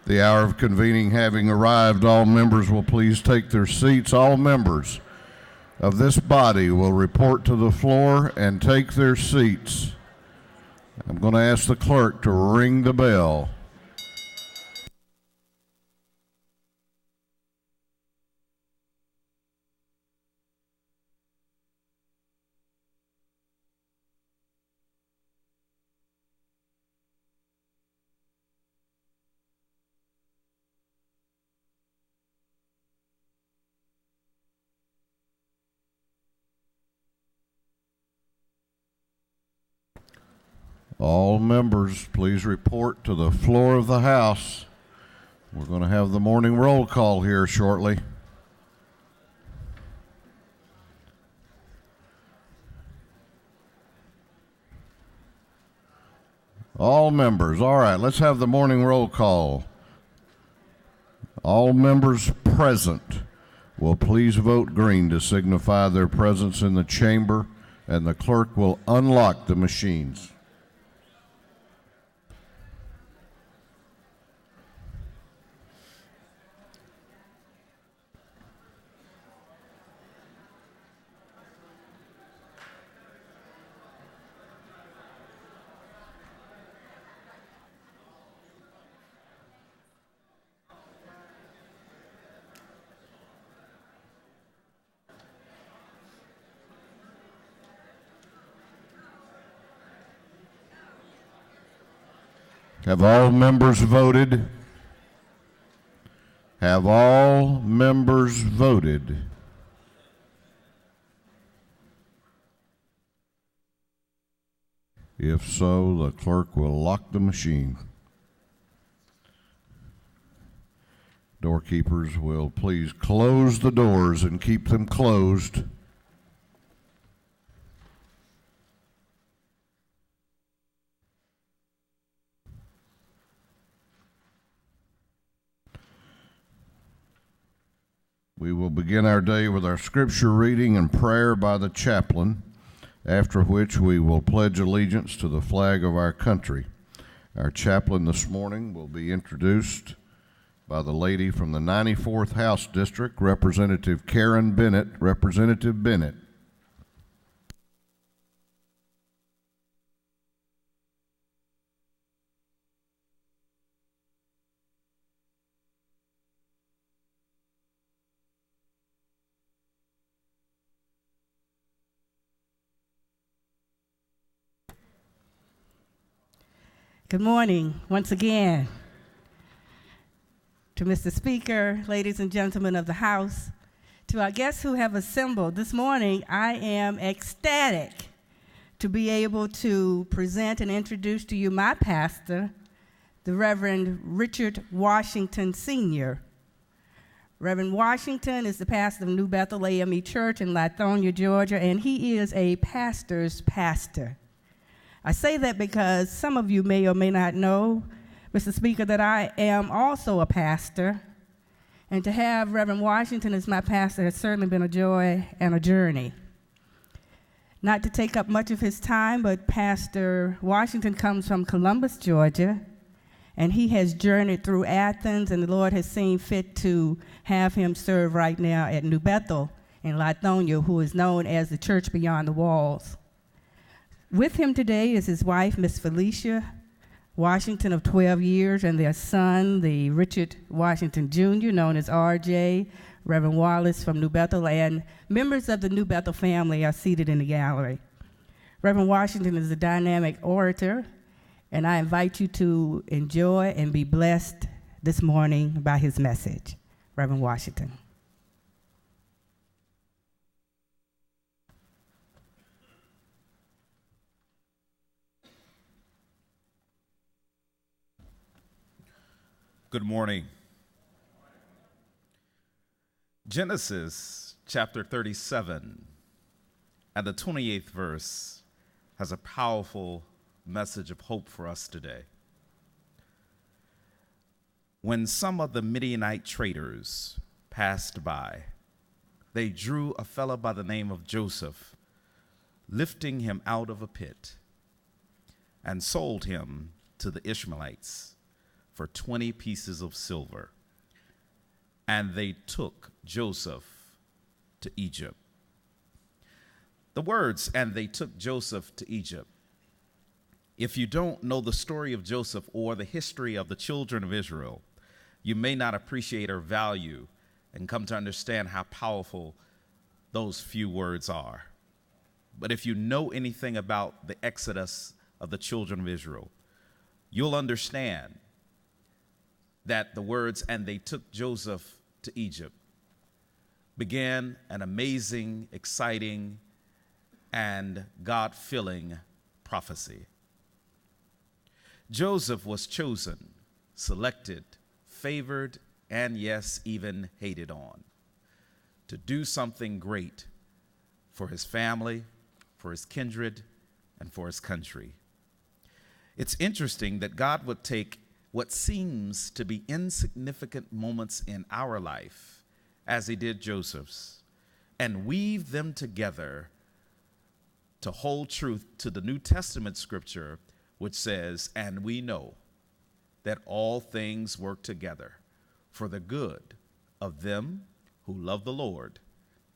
The hour of convening having arrived, all members will please take their seats. All members of this body will report to the floor and take their seats. I'm going to ask the clerk to ring the bell. All members, please report to the floor of the House. We're going to have the morning roll call here shortly. All members, all right, let's have the morning roll call. All members present will please vote green to signify their presence in the chamber, and the clerk will unlock the machines. Have all members voted? Have all members voted? If so, the clerk will lock the machine. Doorkeepers will please close the doors and keep them closed. We will begin our day with our scripture reading and prayer by the chaplain, after which we will pledge allegiance to the flag of our country. Our chaplain this morning will be introduced by the lady from the 94th House District, Representative Karen Bennett. Representative Bennett. Good morning, once again. To Mr. Speaker, ladies and gentlemen of the House, to our guests who have assembled this morning, I am ecstatic to be able to present and introduce to you my pastor, the Reverend Richard Washington Sr. Reverend Washington is the pastor of New Bethel AME Church in Lithonia, Georgia, and he is a pastor's pastor. I say that because some of you may or may not know, Mr. Speaker, that I am also a pastor, and to have Reverend Washington as my pastor has certainly been a joy and a journey. Not to take up much of his time, but Pastor Washington comes from Columbus, Georgia, and he has journeyed through Athens, and the Lord has seen fit to have him serve right now at New Bethel in Lithonia, who is known as the Church Beyond the Walls. With him today is his wife, Miss Felicia Washington, of 12 years, and their son, the Richard Washington Jr., known as RJ, Reverend Wallace from New Bethel, and members of the New Bethel family are seated in the gallery. Reverend Washington is a dynamic orator, and I invite you to enjoy and be blessed this morning by his message. Reverend Washington. Good morning. Genesis chapter 37 and the 28th verse has a powerful message of hope for us today. When some of the Midianite traders passed by, they drew a fellow by the name of Joseph, lifting him out of a pit, and sold him to the Ishmaelites for 20 pieces of silver. And they took Joseph to Egypt. The words, and they took Joseph to Egypt. If you don't know the story of Joseph or the history of the children of Israel, you may not appreciate or value and come to understand how powerful those few words are. But if you know anything about the exodus of the children of Israel, you'll understand that the words, and they took Joseph to Egypt, began an amazing, exciting, and God-filling prophecy. Joseph was chosen, selected, favored, and yes, even hated on to do something great for his family, for his kindred, and for his country. It's interesting that God would take what seems to be insignificant moments in our life, as he did Joseph's, and weave them together to hold truth to the New Testament scripture, which says, and we know that all things work together for the good of them who love the Lord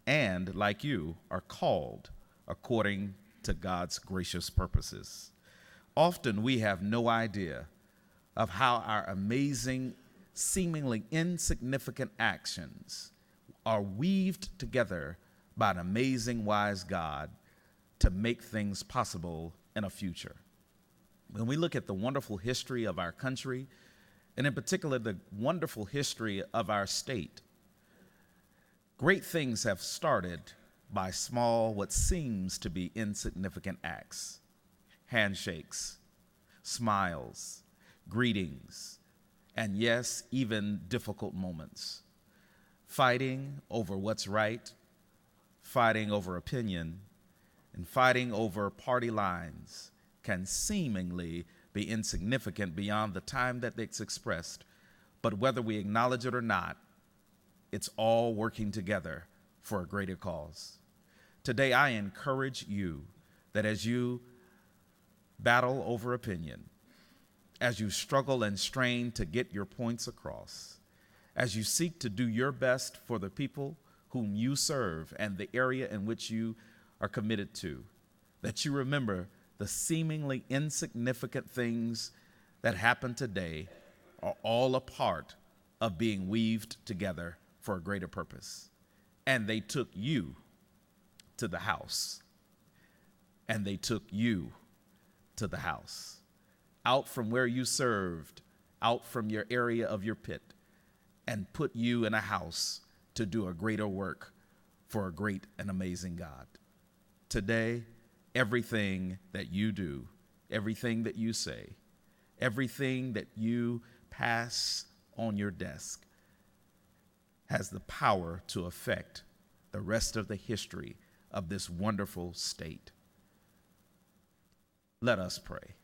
and, like you, are called according to God's gracious purposes. Often we have no idea of how our amazing, seemingly insignificant actions are weaved together by an amazing, wise God to make things possible in a future. When we look at the wonderful history of our country, and in particular the wonderful history of our state, great things have started by small, what seems to be insignificant acts, handshakes, smiles, greetings, and yes, even difficult moments. Fighting over what's right, fighting over opinion, and fighting over party lines can seemingly be insignificant beyond the time that it's expressed. But whether we acknowledge it or not, it's all working together for a greater cause. Today, I encourage you that as you battle over opinion, as you struggle and strain to get your points across, as you seek to do your best for the people whom you serve and the area in which you are committed to, that you remember the seemingly insignificant things that happen today are all a part of being weaved together for a greater purpose. And they took you to the house. And they took you to the house. Out from where you served, out from your area of your pit, and put you in a house to do a greater work for a great and amazing God. Today, everything that you do, everything that you say, everything that you pass on your desk has the power to affect the rest of the history of this wonderful state. Let us pray.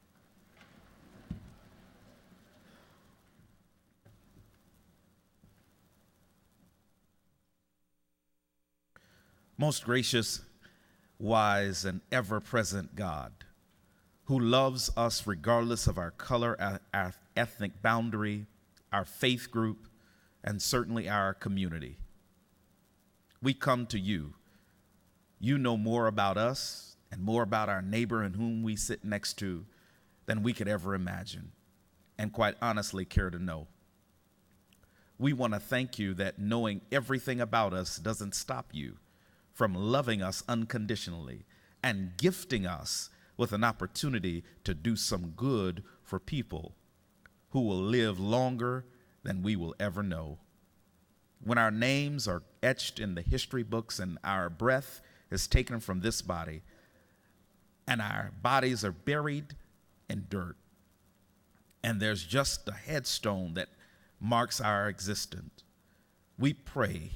Most gracious, wise, and ever-present God, who loves us regardless of our color, our ethnic boundary, our faith group, and certainly our community. We come to you. You know more about us and more about our neighbor in whom we sit next to than we could ever imagine, and quite honestly care to know. We want to thank you that knowing everything about us doesn't stop you from loving us unconditionally and gifting us with an opportunity to do some good for people who will live longer than we will ever know. When our names are etched in the history books and our breath is taken from this body and our bodies are buried in dirt and there's just a headstone that marks our existence, we pray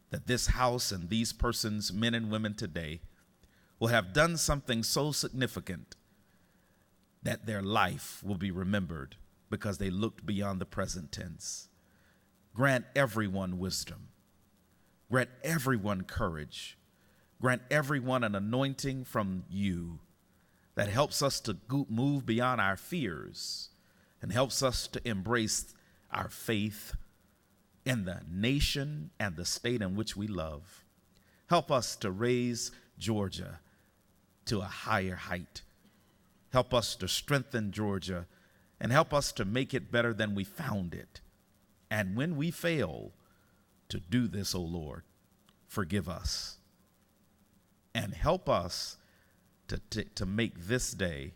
that this house and these persons, men and women today, will have done something so significant that their life will be remembered because they looked beyond the present tense. Grant everyone wisdom. Grant everyone courage. Grant everyone an anointing from you that helps us to move beyond our fears and helps us to embrace our faith in the nation and the state in which we love. Help us to raise Georgia to a higher height. Help us to strengthen Georgia and help us to make it better than we found it. And when we fail to do this, O Lord, forgive us and help us to make this day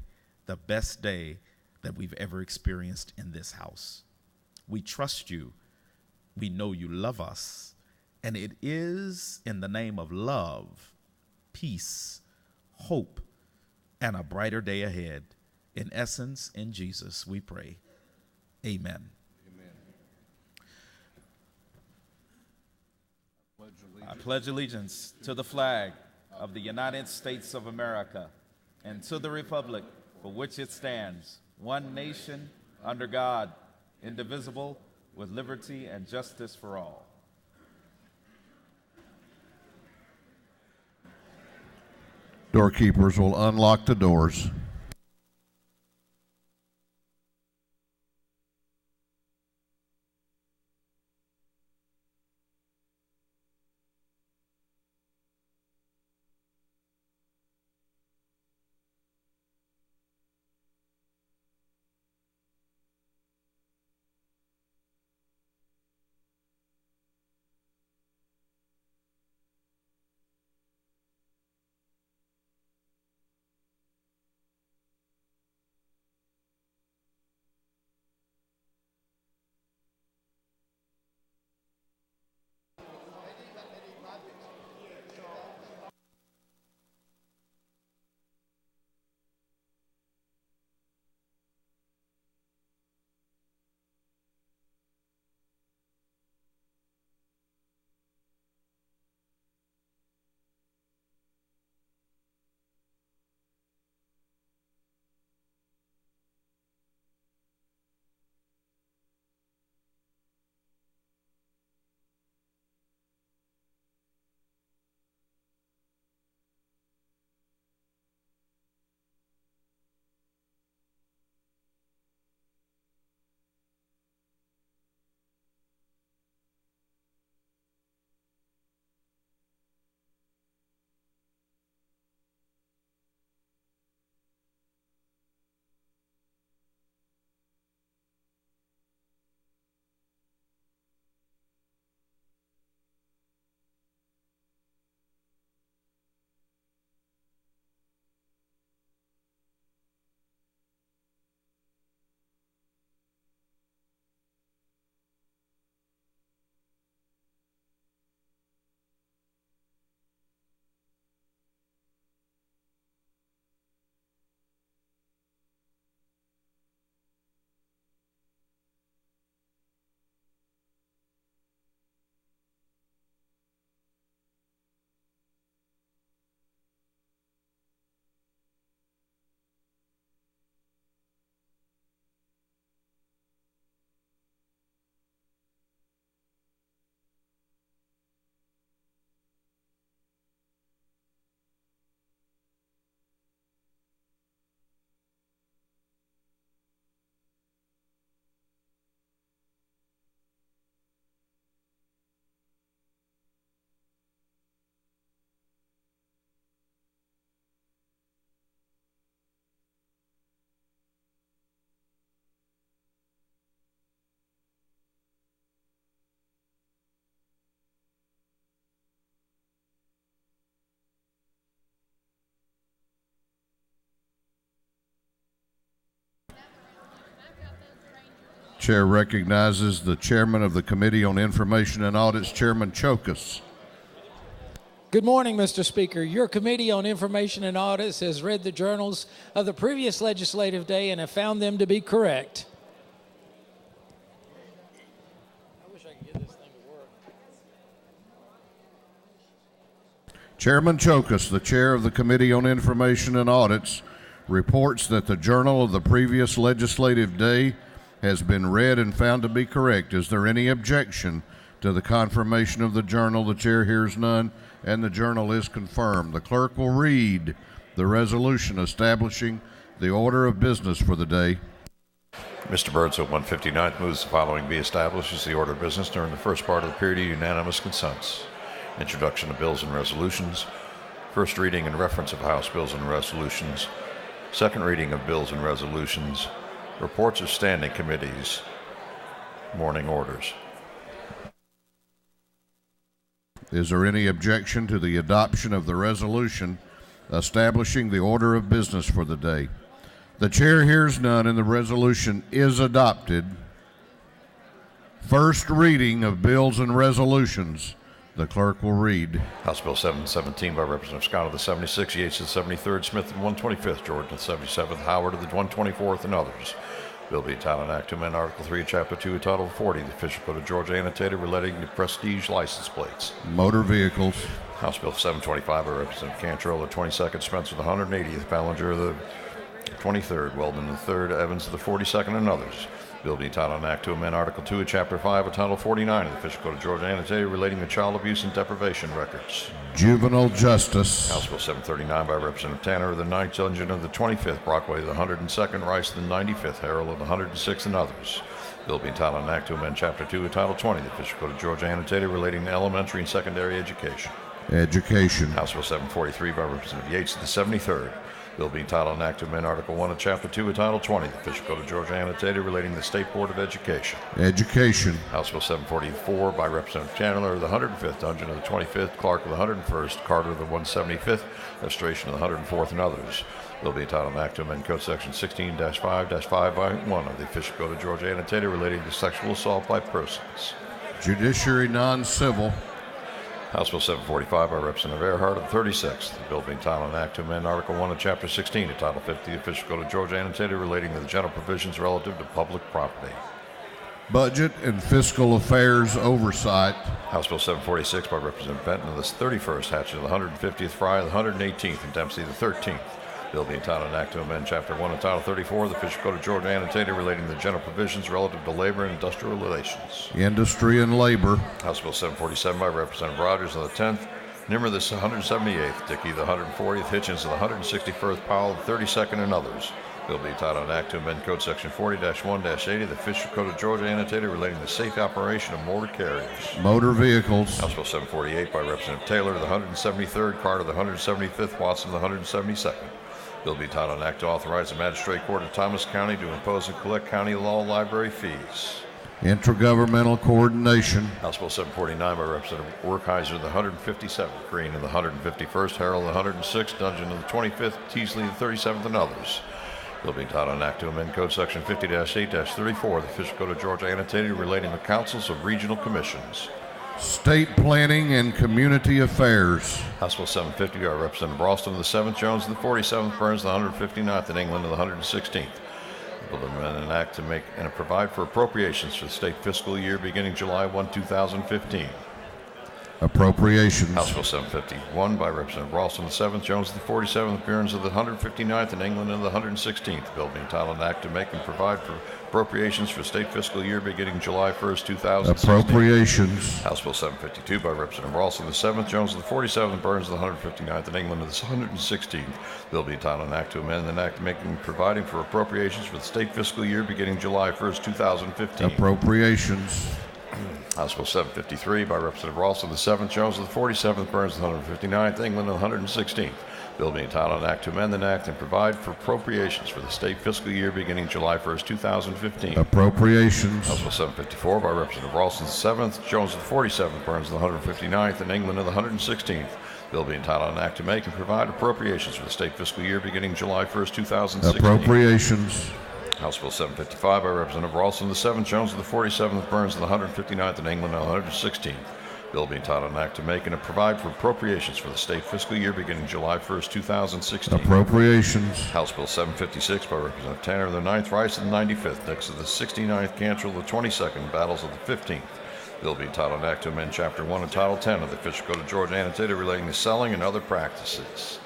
the best day that we've ever experienced in this house. We trust you. We know you love us. And it is in the name of love, peace, hope, and a brighter day ahead. In essence, in Jesus, we pray. Amen. I pledge allegiance to the flag of the United States of America and to the republic for which it stands, one nation, under God, indivisible, with liberty and justice for all. Doorkeepers will unlock the doors. Chair recognizes the chairman of the Committee on Information and Audits, Chairman Chokas. Good morning, Mr. Speaker. Your Committee on Information and Audits has read the journals of the previous legislative day and have found them to be correct. I wish I could get this thing to work. Chairman Chokas, the chair of the Committee on Information and Audits, reports that the journal of the previous legislative day has been read and found to be correct. Is there any objection to the confirmation of the journal? The chair hears none, and the journal is confirmed. The clerk will read the resolution establishing the order of business for the day. Mr. Burns at 159th moves the following be established as the order of business during the first part of the period of unanimous consents. Introduction of bills and resolutions. First reading and reference of House bills and resolutions. Second reading of bills and resolutions. Reports of standing committees. Morning orders. Is there any objection to the adoption of the resolution establishing the order of business for the day? The chair hears none, and the resolution is adopted. First reading of bills and resolutions. The clerk will read. House Bill 717 by Representative Scott of the 76th, Yates of the 73rd, Smith of the 125th, Jordan of the 77th, Howard of the 124th, and others. Bill being titled an act to amend Article 3, Chapter 2, Title 40, the Official Code of Georgia, annotated relating to prestige license plates. Motor vehicles. House Bill 725 by Representative Cantrell of the 22nd, Spencer of the 180th, Ballinger of the 23rd, Weldon of the 3rd, Evans of the 42nd, and others. Bill being titled an act to amend Article 2 of Chapter 5 of Title 49 of the Official Code of Georgia, annotated relating to child abuse and deprivation records. Juvenile justice. House Bill 739 by Representative Tanner of the 9th, Dungeon of the 25th, Brockway of the 102nd, Rice of the 95th, Harrell of the 106th, and others. Bill being titled an act to amend Chapter 2 of Title 20 of the Official Code of Georgia, annotated relating to elementary and secondary education. Education. House Bill 743 by Representative Yates of the 73rd. Bill being titled an act to amend Article 1 of Chapter 2 of Title 20 of the Official Code of Georgia, annotated relating to the State Board of Education. Education. House Bill 744 by Representative Chandler of the 105th, Dungeon of the 25th, Clark of the 101st, Carter of the 175th, Restoration of the 104th, and others. Bill being titled an act to amend Code Section 16-5-5 by 1 of the Official Code of Georgia, annotated relating to sexual assault by persons. Judiciary non-civil. House Bill 745 by Representative Earhart of the 36th. The bill being titled an act to amend Article 1 of Chapter 16 of Title 50 of the Official Code of Georgia, annotated relating to the general provisions relative to public property. Budget and fiscal affairs oversight. House Bill 746 by Representative Benton of the 31st, Hatchett of the 150th, Fry of the 118th, and Dempsey of the 13th. Bill being titled an act to amend Chapter 1 of Title 34 of the Official Code of Georgia, annotated relating to the general provisions relative to labor and industrial relations. Industry and labor. House Bill 747 by Representative Rogers of the 10th, Nimmer of the 178th, Dickey of the 140th, Hitchens of the 161st, Powell of the 32nd, and others. Bill being titled an act to amend Code Section 40-1-80 of the Official Code of Georgia, annotated relating to the safe operation of motor carriers. Motor vehicles. House Bill 748 by Representative Taylor of the 173rd, Carter of the 175th, Watson of the 172nd. Bill be titled an act to authorize the Magistrate Court of Thomas County to impose and collect county law library fees. Intergovernmental coordination. House Bill 749 by Representative Werkheiser of the 157th, Green of the 151st, Harrell of the 106th, Dungeon of the 25th, Teasley of the 37th, and others. Bill being titled an act to amend Code Section 50-8-34 of the Official Code of Georgia, annotated relating to councils of regional commissions. State planning and community affairs. House Bill 750 by Representative Ralston of the 7th, Jones of the 47th, Burns of the 159th, and England of the 116th. Bill to amend an act to make and provide for appropriations for the state fiscal year beginning July 1, 2015. Appropriations. House Bill 751 by Representative Ralston of the 7th, Jones of the 47th, Burns of the 159th, and England of the 116th. Bill being titled an act to make and provide for appropriations for state fiscal year beginning July 1st, 2016. Appropriations. House Bill 752 by Representative Ralston of the 7th, Jones of the 47th, Burns of the 159th, and England of the 116th. Bill being titled an act to amend an act making and providing for appropriations for the state fiscal year beginning July 1st, 2015. Appropriations. House Bill 753 by Representative Ralston of the 7th, Jones of the 47th, Burns of the 159th, England of the 116th. Bill being titled an act to amend an act and provide for appropriations for the state fiscal year beginning July 1st, 2015. Appropriations. House Bill 754 by Representative Ralston of the 7th, Jones of the 47th, Burns of the 159th, and England of the 116th. Bill being titled an act to make and provide appropriations for the state fiscal year beginning July 1st, 2016. Appropriations. House Bill 755 by Representative Ralston of the 7th, Jones of the 47th, Burns of the 159th, and England of the 116th. Bill being titled an act to make and provide for appropriations for the state fiscal year beginning July 1st, 2016. Appropriations. House Bill 756 by Representative Tanner of the 9th, Rice of the 95th, Nix of the 69th, Cantrell of the 22nd, Battles of the 15th. Bill being titled an act to amend Chapter 1 and Title 10 of the Official Code of Georgia, annotated relating to selling and other practices.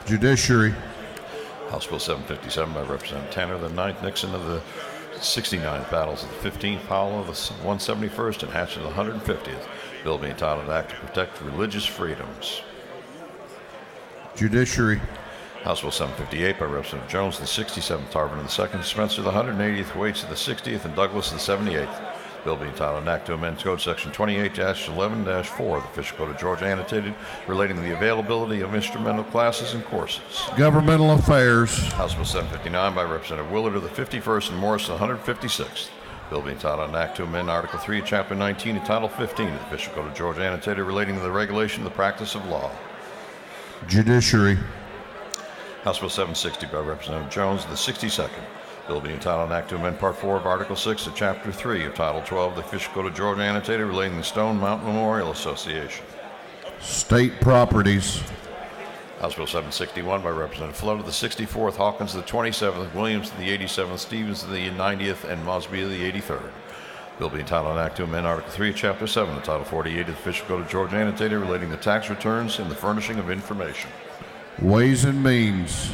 Judiciary. House Bill 757 by Representative Tanner of the 9th, Nixon of the 69th, Battles of the 15th, Powell of the 171st, and Hatchett of the 150th. Bill being titled an act to protect religious freedoms. Judiciary. House Bill 758 by Representative Jones, the 67th, Tarvin the 2nd, Spencer the 180th, Waits the 60th, and Douglas the 78th. Bill being entitled an act to amend Code Section 28-11-4 of the Official Code of Georgia, annotated, relating to the availability of instrumental classes and courses. Governmental Affairs. House Bill 759 by Representative Willard of the 51st and Morris the 156th. Bill being entitled an act to amend Article 3 of Chapter 19 and Title 15 of the Official Code of Georgia, annotated, relating to the regulation of the practice of law. Judiciary. House Bill 760 by Representative Jones of the 62nd. Bill being entitled an act to amend Part 4 of Article 6 of Chapter 3 of Title 12 of the Official Code of Georgia, annotated, relating to the Stone Mountain Memorial Association. State Properties. House Bill 761 by Representative Flood of the 64th, Hawkins of the 27th, Williams of the 87th, Stevens of the 90th, and Mosby of the 83rd. Bill being entitled an act to amend Article 3 of Chapter 7 of Title 48 of the Official Code of Georgia, annotated, relating to tax returns and the furnishing of information. Ways and Means.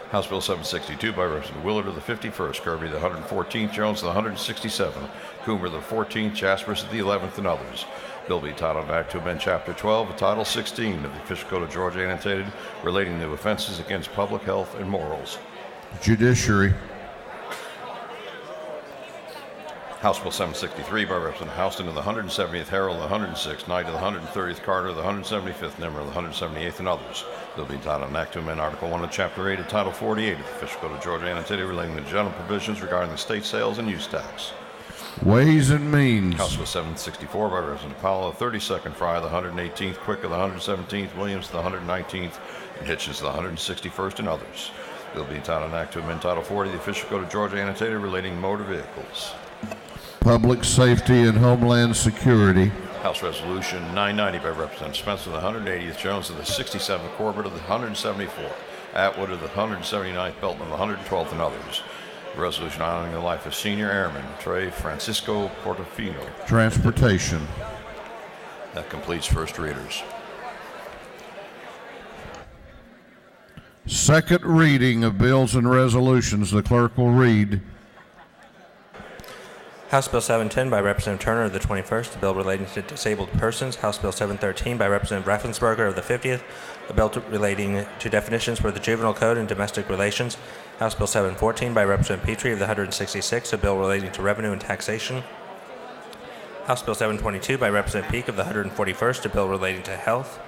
House Bill 762 by Representative Willard of the 51st, Kirby the 114th, Jones of the 167th, Coomer the 14th, Jaspers of the 11th, and others. Bill be titled an act to amend Chapter 12 of Title 16 of the Official Code of Georgia, annotated, relating to offenses against public health and morals. Judiciary. House Bill 763 by Representative Houston of the 170th, Harold of the 106th, Knight of the 130th, Carter of the 175th, Nimmer of the 178th, and others. Bill be entitled an act to amend Article 1 of Chapter 8 of Title 48 of the Official Code of Georgia, annotated, relating to general provisions regarding the state sales and use tax. Ways and Means. House Bill 764 by Representative Powell of the 32nd, Fry of the 118th, Quick of the 117th, Williams of the 119th, and Hitchens of the 161st, and others. Bill be entitled an act to amend Title 40 of the Official Code of Georgia, annotated, relating to motor vehicles. Public Safety and Homeland Security. House Resolution 990 by Representative Spencer of the 180th, Jones of the 67th, Corbett of the 174th, Atwood of the 179th, Belton of the 112th, and others. A resolution honoring the life of Senior Airman Trey Francisco Portofino. Transportation. That completes first readers. Second reading of bills and resolutions. The clerk will read. House Bill 710 by Representative Turner of the 21st, a bill relating to disabled persons. House Bill 713 by Representative Raffensperger of the 50th, a bill relating to definitions for the Juvenile Code and domestic relations. House Bill 714 by Representative Petrie of the 166th, a bill relating to revenue and taxation. House Bill 722 by Representative Peake of the 141st, a bill relating to health.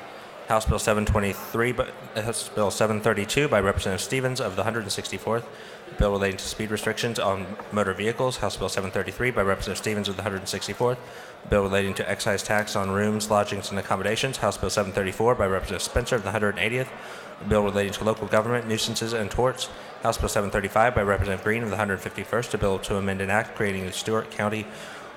House Bill 732 by Representative Stevens of the 164th, a bill relating to speed restrictions on motor vehicles. House Bill 733 by Representative Stevens of the 164th, a bill relating to excise tax on rooms, lodgings, and accommodations. House Bill 734 by Representative Spencer of the 180th, a bill relating to local government, nuisances, and torts. House Bill 735 by Representative Green of the 151st, a bill to amend an act creating the Stewart County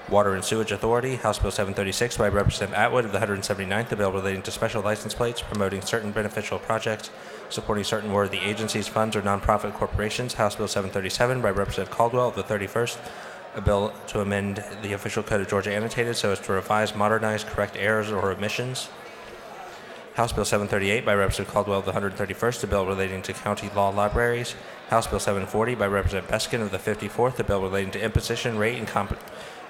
Water and Sewage Authority. House Bill 736 by Representative Atwood of the 179th, a bill relating to special license plates, promoting certain beneficial projects, supporting certain worthy agencies, funds, or nonprofit corporations. House Bill 737 by Representative Caldwell of the 31st, a bill to amend the Official Code of Georgia, annotated, so as to revise, modernize, correct errors or omissions. House Bill 738 by Representative Caldwell of the 131st, a bill relating to county law libraries. House Bill 740 by Representative Beskin of the 54th, a bill relating to imposition rate and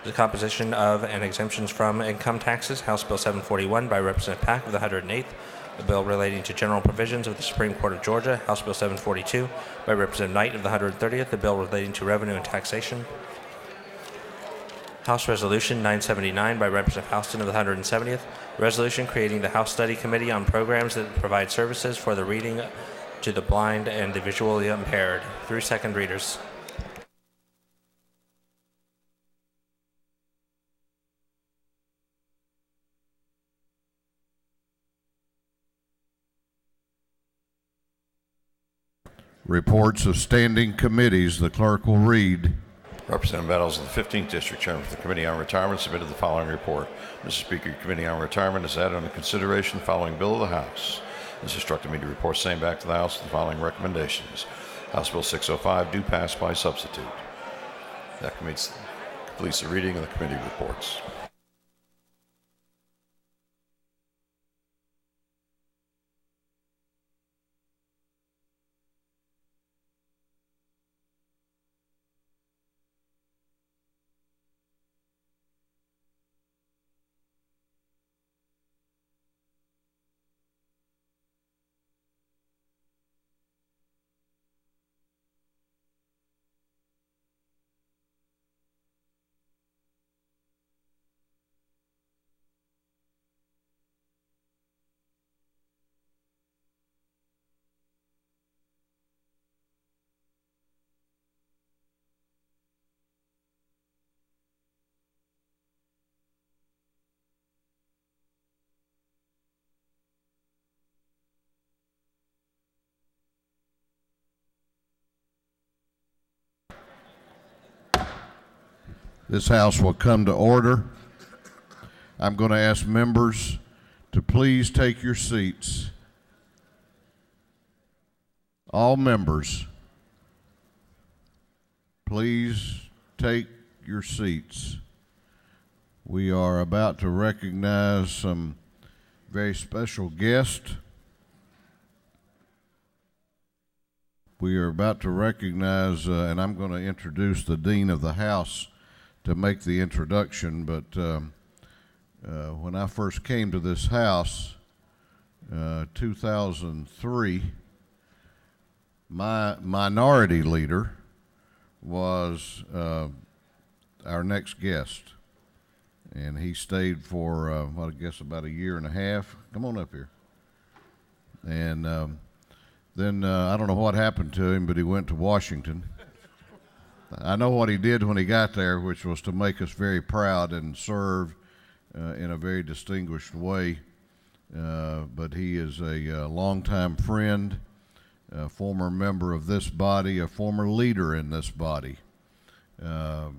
the composition of and exemptions from income taxes. House Bill 741 by Representative Pack of the 108th, a bill relating to general provisions of the Supreme Court of Georgia. House Bill 742 by Representative Knight of the 130th, a bill relating to revenue and taxation. House Resolution 979 by Representative Houston of the 170th, a resolution creating the House Study Committee on programs that provide services for the reading to the blind and the visually impaired. Through second readers. Reports of standing committees. The clerk will read. Representative Meadows of the 15th District, Chairman for the Committee on Retirement, submitted the following report. Mr. Speaker, your Committee on Retirement has added under consideration the following bill of the House. This instructed me to report same back to the House with the following recommendations. House Bill 605 do pass by substitute. That completes the reading of the committee reports. This House will come to order. I'm going to ask members to please take your seats. All members, please take your seats. We are about to recognize some very special guests. We are about to recognize, and I'm going to introduce the Dean of the House to make the introduction, but when I first came to this house, 2003, my minority leader was our next guest, and he stayed for, I guess about a year and a half. Come on up here. And then I don't know what happened to him, but he went to Washington. I know what he did when he got there, which was to make us very proud and serve in a very distinguished way. But he is a longtime friend, a former member of this body, a former leader in this body. So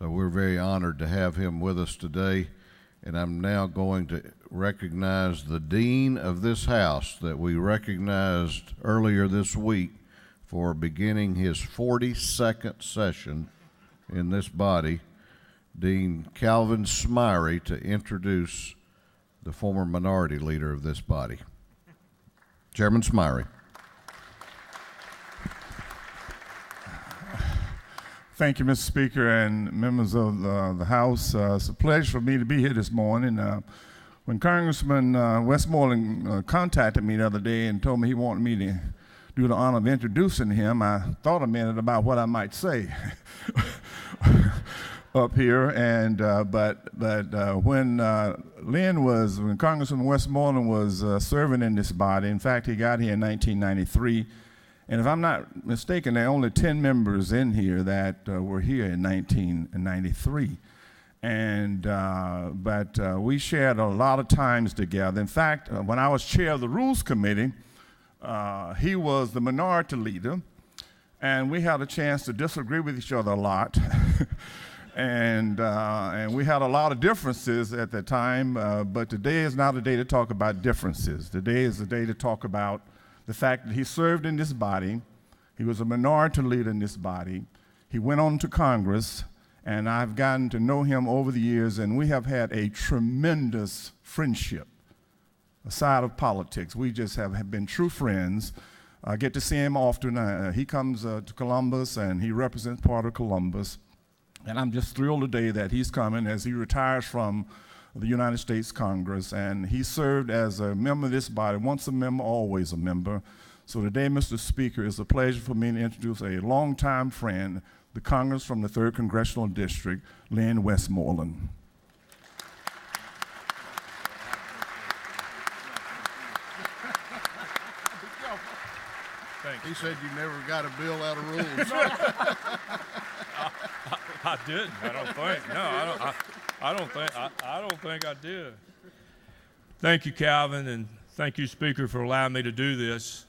we're very honored to have him with us today. And I'm now going to recognize the Dean of this House that we recognized earlier this week for beginning his 42nd session in this body, Dean Calvin Smyrie, to introduce the former minority leader of this body. Chairman Smyrie. Thank you, Mr. Speaker and members of the House. It's a pleasure for me to be here this morning. When Congressman Westmoreland contacted me the other day and told me he wanted me to do the honor of introducing him, I thought a minute about what I might say up here. And but when Congressman Westmoreland was serving in this body, in fact, he got here in 1993. And if I'm not mistaken, there are only 10 members in here that were here in 1993. But we shared a lot of times together. In fact, when I was chair of the Rules Committee, he was the minority leader, and we had a chance to disagree with each other a lot. And we had a lot of differences at the time, but today is not a day to talk about differences. Today is the day to talk about the fact that he served in this body. He was a minority leader in this body. He went on to Congress, and I've gotten to know him over the years, and we have had a tremendous friendship aside of politics. We just have been true friends. I get to see him often. He comes to Columbus, and he represents part of Columbus. And I'm just thrilled today that he's coming as he retires from the United States Congress, and he served as a member of this body, once a member, always a member. So today, Mr. Speaker, it's a pleasure for me to introduce a longtime friend, the Congress from the 3rd Congressional District, Lynn Westmoreland. He said you never got a bill out of rules. I didn't. I don't think. No, I don't think I did. Thank you, Calvin, and thank you, Speaker, for allowing me to do this.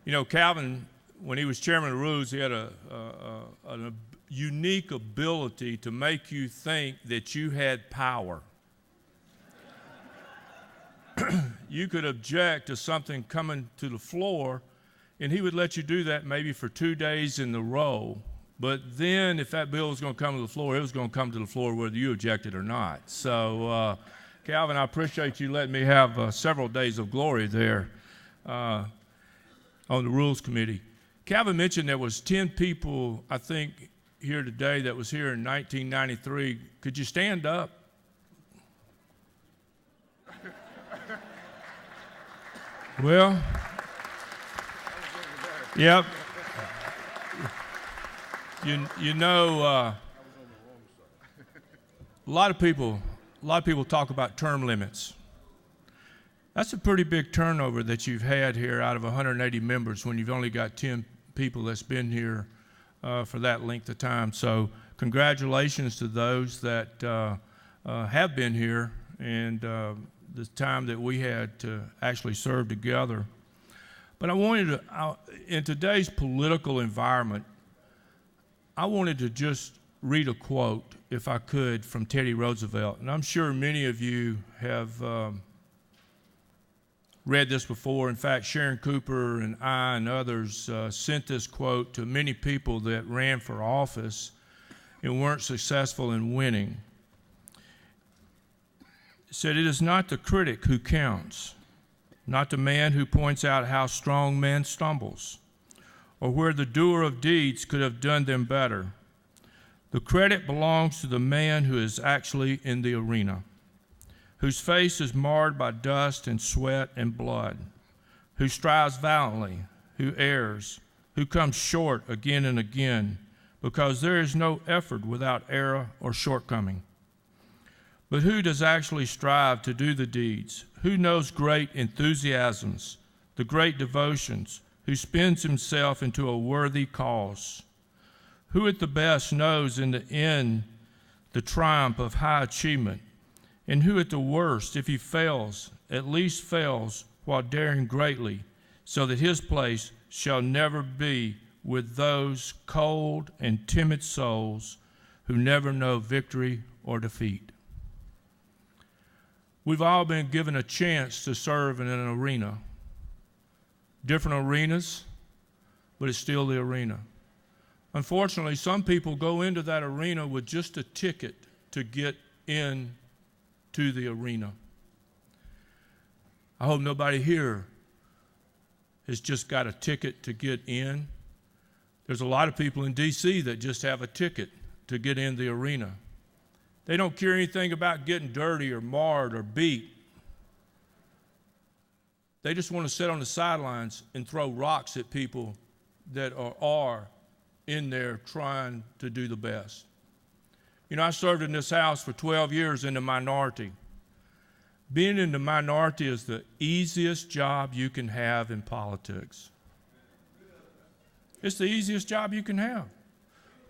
You know, Calvin, when he was chairman of the Rules, he had a unique ability to make you think that you had power. You could object to something coming to the floor, and he would let you do that maybe for 2 days in a row. But then if that bill was going to come to the floor, it was going to come to the floor whether you objected or not. So, Calvin, I appreciate you letting me have several days of glory there on the Rules Committee. Calvin mentioned there was 10 people, I think, here today that was here in 1993. Could you stand up? Well, yep. You know, a lot of people talk about term limits. That's a pretty big turnover that you've had here out of 180 members when you've only got 10 people that's been here for that length of time. So congratulations to those that have been here and the time that we had to actually serve together. But I wanted to, in today's political environment, I wanted to just read a quote, if I could, from Teddy Roosevelt. And I'm sure many of you have read this before. In fact, Sharon Cooper and I and others sent this quote to many people that ran for office and weren't successful in winning. It said, "It is not the critic who counts, not the man who points out how strong man stumbles, or where the doer of deeds could have done them better. The credit belongs to the man who is actually in the arena, whose face is marred by dust and sweat and blood, who strives valiantly, who errs, who comes short again and again, because there is no effort without error or shortcoming. But who does actually strive to do the deeds? Who knows great enthusiasms, the great devotions, who spends himself into a worthy cause? Who at the best knows in the end the triumph of high achievement? And who at the worst, if he fails, at least fails while daring greatly, so that his place shall never be with those cold and timid souls who never know victory or defeat?" We've all been given a chance to serve in an arena. Different arenas, but it's still the arena. Unfortunately, some people go into that arena with just a ticket to get in to the arena. I hope nobody here has just got a ticket to get in. There's a lot of people in D.C. that just have a ticket to get in the arena. They don't care anything about getting dirty or marred or beat. They just want to sit on the sidelines and throw rocks at people that are in there trying to do the best. You know, I served in this house for 12 years in the minority. Being in the minority is the easiest job you can have in politics. It's the easiest job you can have.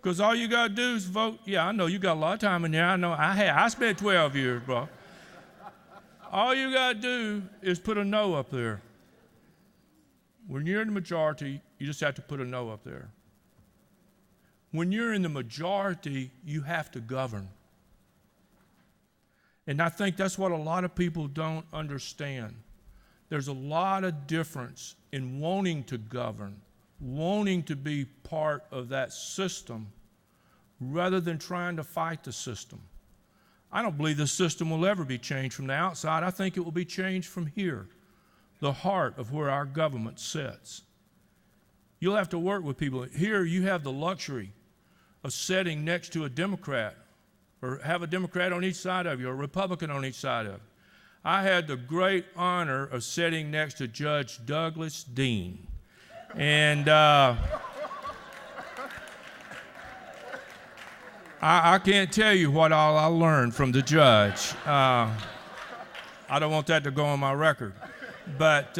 Because all you got to do is vote. Yeah, I know you got a lot of time in there. I know. I spent 12 years, bro. All you got to do is put a no up there. When you're in the majority, you just have to put a no up there. When you're in the majority, you have to govern. And I think that's what a lot of people don't understand. There's a lot of difference in wanting to govern, wanting to be part of that system, rather than trying to fight the system. I don't believe the system will ever be changed from the outside. I think it will be changed from here, the heart of where our government sits. You'll have to work with people. Here you have the luxury of sitting next to a Democrat, or have a Democrat on each side of you, or a Republican on each side of you. I had the great honor of sitting next to Judge Douglas Dean. And I can't tell you what all I learned from the judge. I don't want that to go on my record. But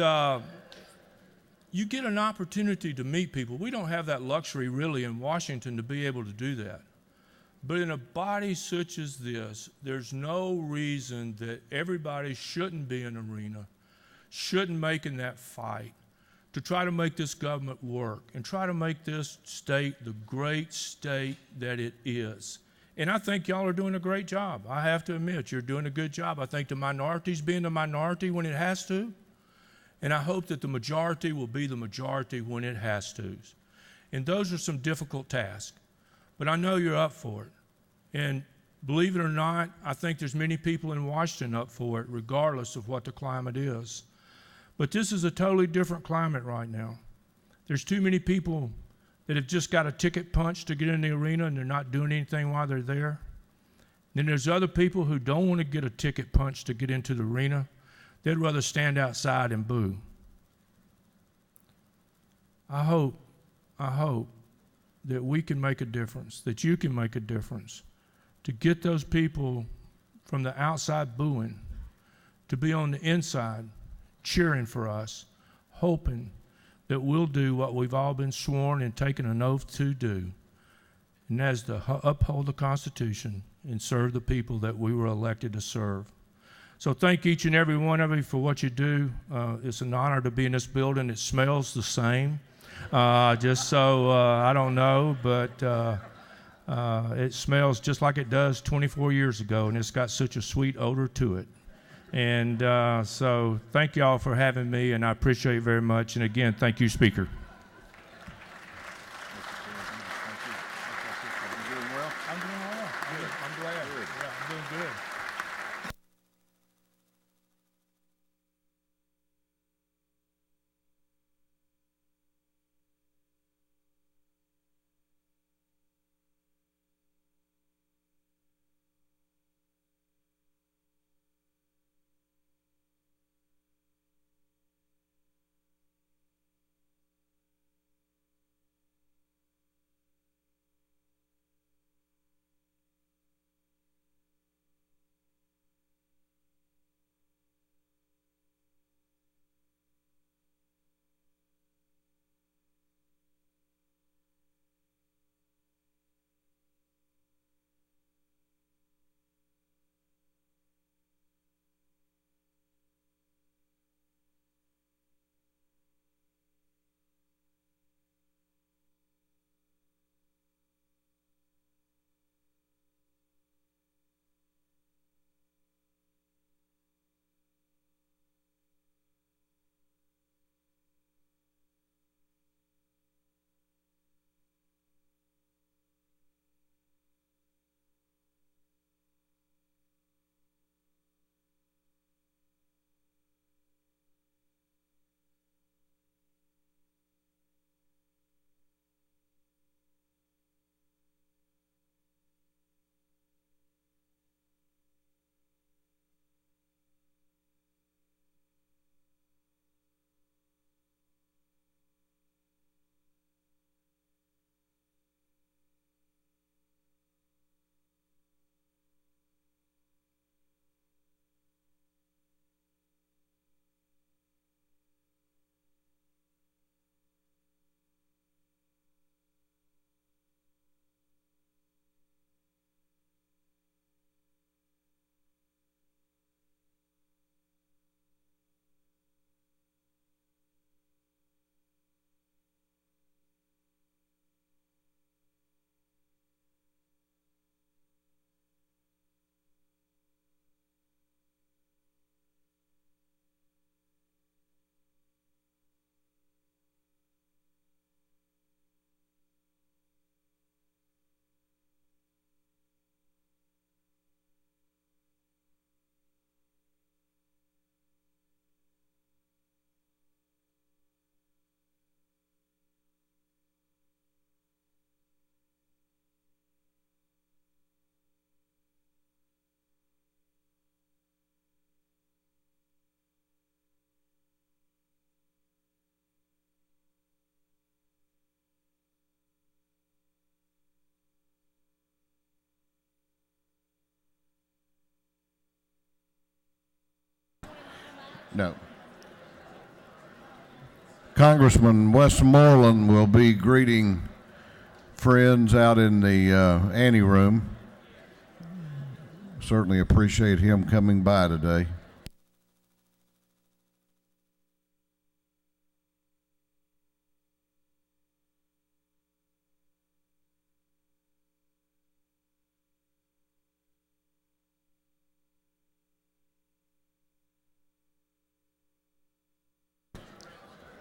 you get an opportunity to meet people. We don't have that luxury really in Washington to be able to do that. But in a body such as this, there's no reason that everybody shouldn't be in an arena, shouldn't make in that fight to try to make this government work and try to make this state the great state that it is. And I think y'all are doing a great job. I have to admit, you're doing a good job. I think the minority's being the minority when it has to. And I hope that the majority will be the majority when it has to. And those are some difficult tasks. But I know you're up for it. And believe it or not, I think there's many people in Washington up for it, regardless of what the climate is. But this is a totally different climate right now. There's too many people that have just got a ticket punch to get in the arena and they're not doing anything while they're there. Then there's other people who don't want to get a ticket punch to get into the arena. They'd rather stand outside and boo. I hope that we can make a difference, that you can make a difference, to get those people from the outside booing to be on the inside cheering for us, hoping that we'll do what we've all been sworn and taken an oath to do, and that is to uphold the Constitution and serve the people that we were elected to serve. So thank each and every one of you for what you do. It's an honor to be in this building. It smells the same. I don't know, but It smells just like it does 24 years ago, and it's got such a sweet odor to it. And so thank you all for having me, and I appreciate it very much. And again, thank you, Speaker. I'm doing well. I'm glad. Yeah, I'm doing good. No. Congressman Westmoreland will be greeting friends out in the anteroom. Certainly appreciate him coming by today.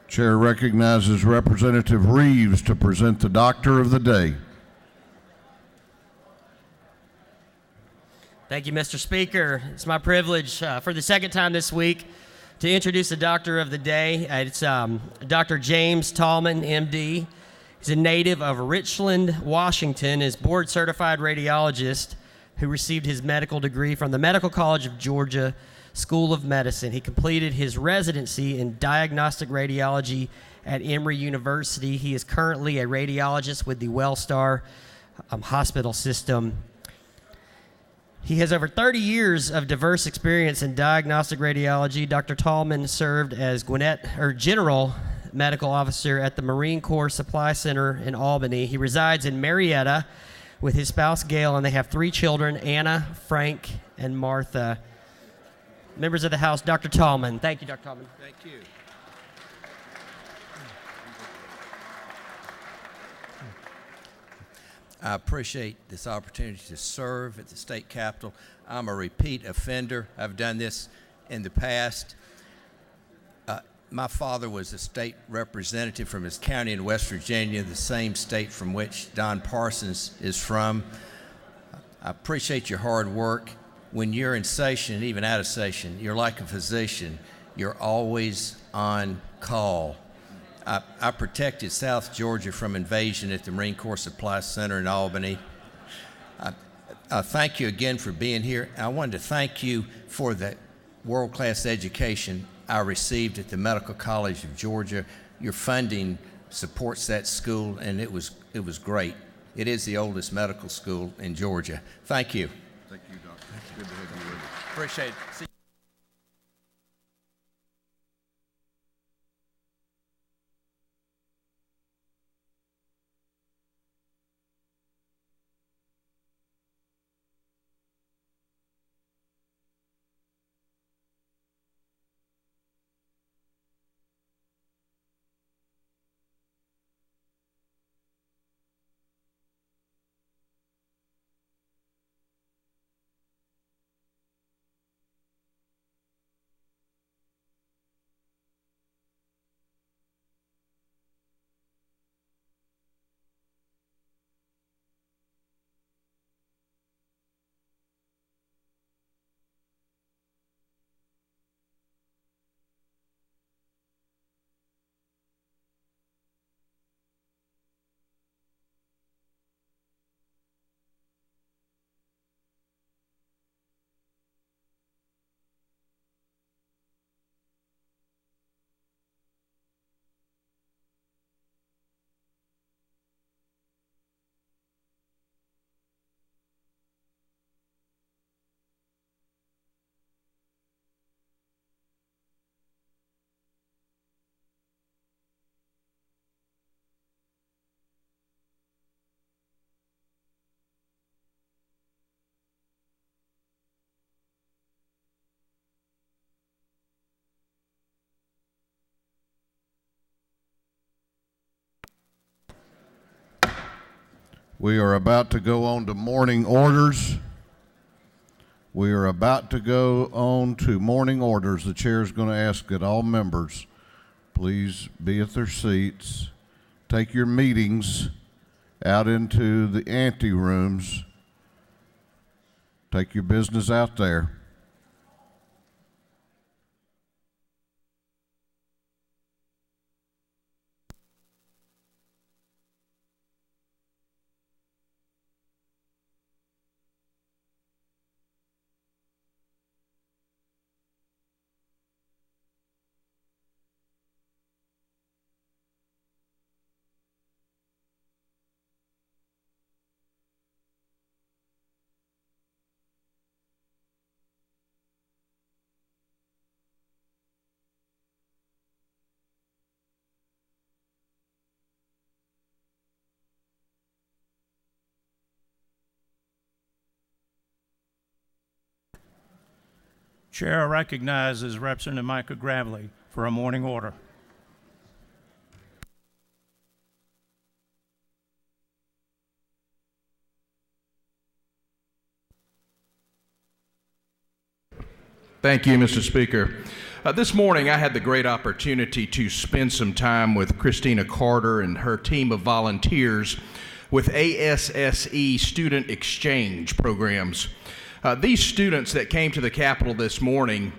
Chair recognizes Representative Reeves to present the Doctor of the Day. Thank you, Mr. Speaker. It's my privilege for the second time this week to introduce the Doctor of the Day. It's Dr. James Tallman Md. He's a native of Richland, Washington, is board-certified radiologist who received his medical degree from the Medical College of Georgia School of Medicine. He completed his residency in diagnostic radiology at Emory University. He is currently a radiologist with the Wellstar Hospital System. He has over 30 years of diverse experience in diagnostic radiology. Dr. Tallman served as General Medical Officer at the Marine Corps Supply Center in Albany. He resides in Marietta with his spouse, Gail, and they have 3 children, Anna, Frank, and Martha. Members of the House, Dr. Tallman. Thank you, Dr. Tallman. Thank you. I appreciate this opportunity to serve at the state capitol. I'm a repeat offender. I've done this in the past. My father was a state representative from his county in West Virginia, the same state from which Don Parsons is from. I appreciate your hard work. When you're in session, even out of session, you're like a physician. You're always on call. I protected South Georgia from invasion at the Marine Corps Supply Center in Albany. Thank you again for being here. I wanted to thank you for the world-class education I received at the Medical College of Georgia. Your funding supports that school, and it was great. It is the oldest medical school in Georgia. Thank you. Thank you, Doctor. It's good to have you with us. Appreciate it. See We are about to go on to morning orders. We are about to go on to morning orders. The chair is going to ask that all members please be at their seats. Take your meetings out into the ante rooms. Take your business out there. Chair recognizes Representative Michael Gravely for a morning order. Thank you, Mr. Speaker. This morning I had the great opportunity to spend some time with Christina Carter and her team of volunteers with ASSE student exchange programs. These students that came to the Capitol this morning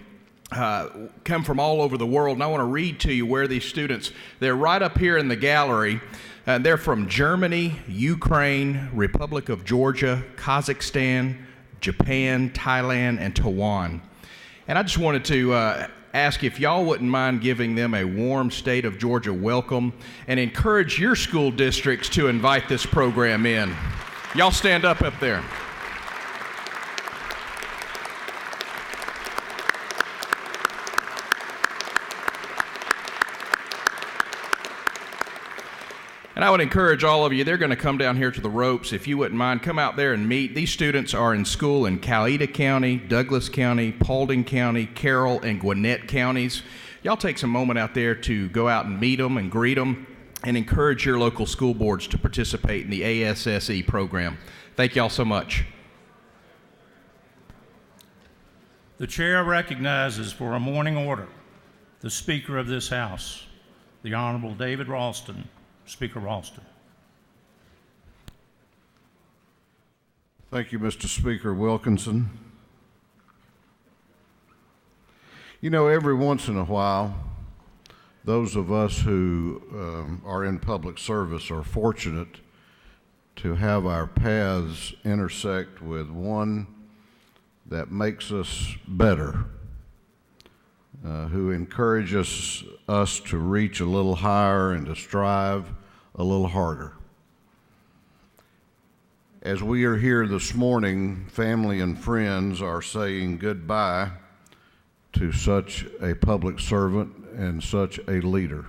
come from all over the world, and I want to read to you where these students, they're right up here in the gallery. They're from Germany, Ukraine, Republic of Georgia, Kazakhstan, Japan, Thailand, and Taiwan. And I just wanted to ask if y'all wouldn't mind giving them a warm state of Georgia welcome and encourage your school districts to invite this program in. Y'all stand up there. And I would encourage all of you, they're going to come down here to the ropes. If you wouldn't mind, come out there and meet. These students are in school in Coweta County, Douglas County, Paulding County, Carroll, and Gwinnett counties. Y'all take some moment out there to go out and meet them and greet them. and encourage your local school boards to participate in the ASSE program. Thank you all so much. The chair recognizes for a morning order the Speaker of this House, the Honorable David Ralston. Speaker Ralston. Thank you, Mr. Speaker Wilkinson. You know, every once in a while, those of us who are in public service are fortunate to have our paths intersect with one that makes us better, who encourages us to reach a little higher and to strive a little harder. As we are here this morning, family and friends are saying goodbye to such a public servant and such a leader.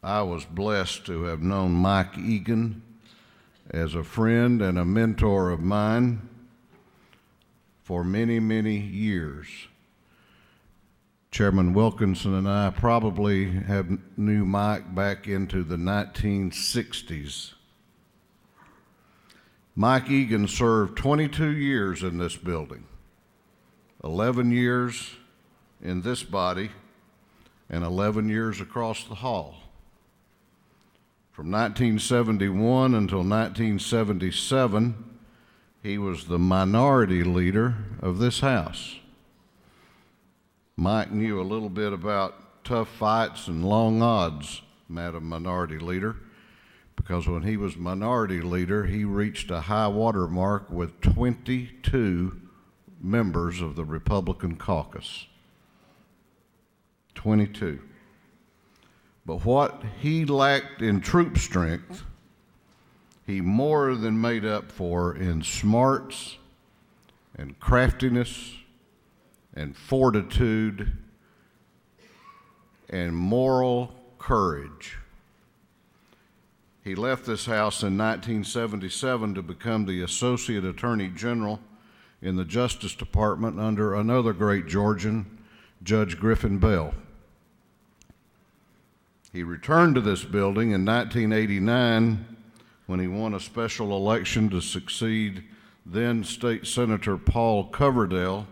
I was blessed to have known Mike Egan as a friend and a mentor of mine for many, many years. Chairman Wilkinson and I probably knew Mike back into the 1960s. Mike Egan served 22 years in this building, 11 years in this body, and 11 years across the hall. From 1971 until 1977, he was the minority leader of this House. Mike knew a little bit about tough fights and long odds, Madam Minority Leader, because when he was minority leader, he reached a high water mark with 22 members of the Republican caucus. 22. But what he lacked in troop strength, he more than made up for in smarts and craftiness and fortitude and moral courage. He left this House in 1977 to become the Associate Attorney General in the Justice Department under another great Georgian, Judge Griffin Bell. He returned to this building in 1989 when he won a special election to succeed then State Senator Paul Coverdell,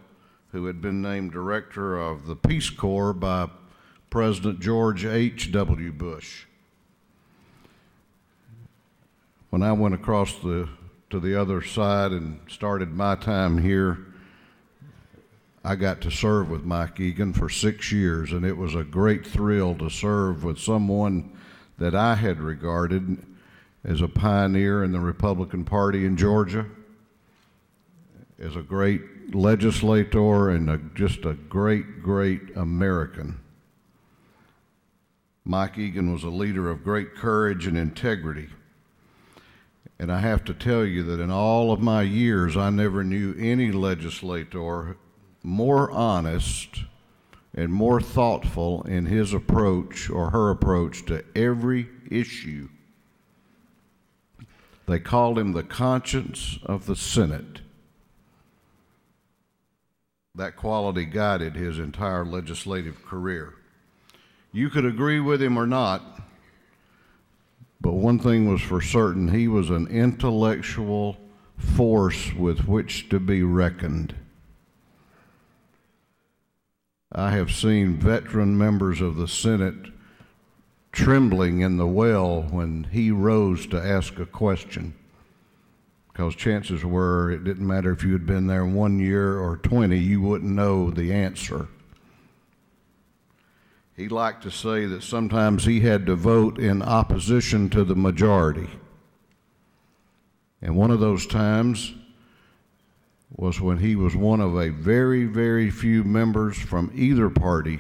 who had been named Director of the Peace Corps by President George H.W. Bush. When I went across to the other side and started my time here, I got to serve with Mike Egan for 6 years, and it was a great thrill to serve with someone that I had regarded as a pioneer in the Republican Party in Georgia, as a great legislator and just a great, great American. Mike Egan was a leader of great courage and integrity. And I have to tell you that in all of my years, I never knew any legislator more honest and more thoughtful in his approach or her approach to every issue. They called him the conscience of the Senate. That quality guided his entire legislative career. You could agree with him or not, but one thing was for certain, he was an intellectual force with which to be reckoned. I have seen veteran members of the Senate trembling in the well when he rose to ask a question, because chances were it didn't matter if you had been there 1 year or 20, you wouldn't know the answer. He liked to say that sometimes he had to vote in opposition to the majority. And one of those times was when he was one of a very, very few members from either party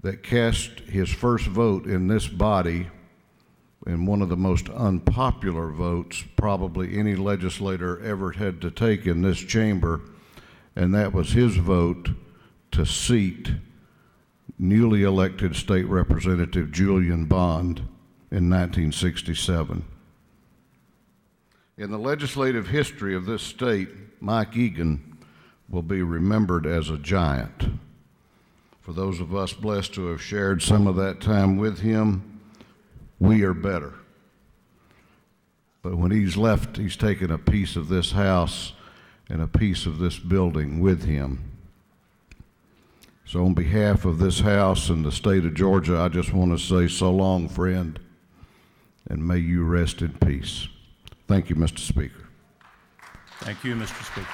that cast his first vote in this body in one of the most unpopular votes probably any legislator ever had to take in this chamber, and that was his vote to seat newly elected State Representative Julian Bond in 1967. In the legislative history of this state, Mike Egan will be remembered as a giant, For those of us blessed to have shared some of that time with him, we are better. But when he's left, he's taken a piece of this house and a piece of this building with him. So on behalf of this house and the state of Georgia, I just want to say so long, friend, and may you rest in peace. Thank you, Mr. Speaker. Thank you, Mr. Speaker.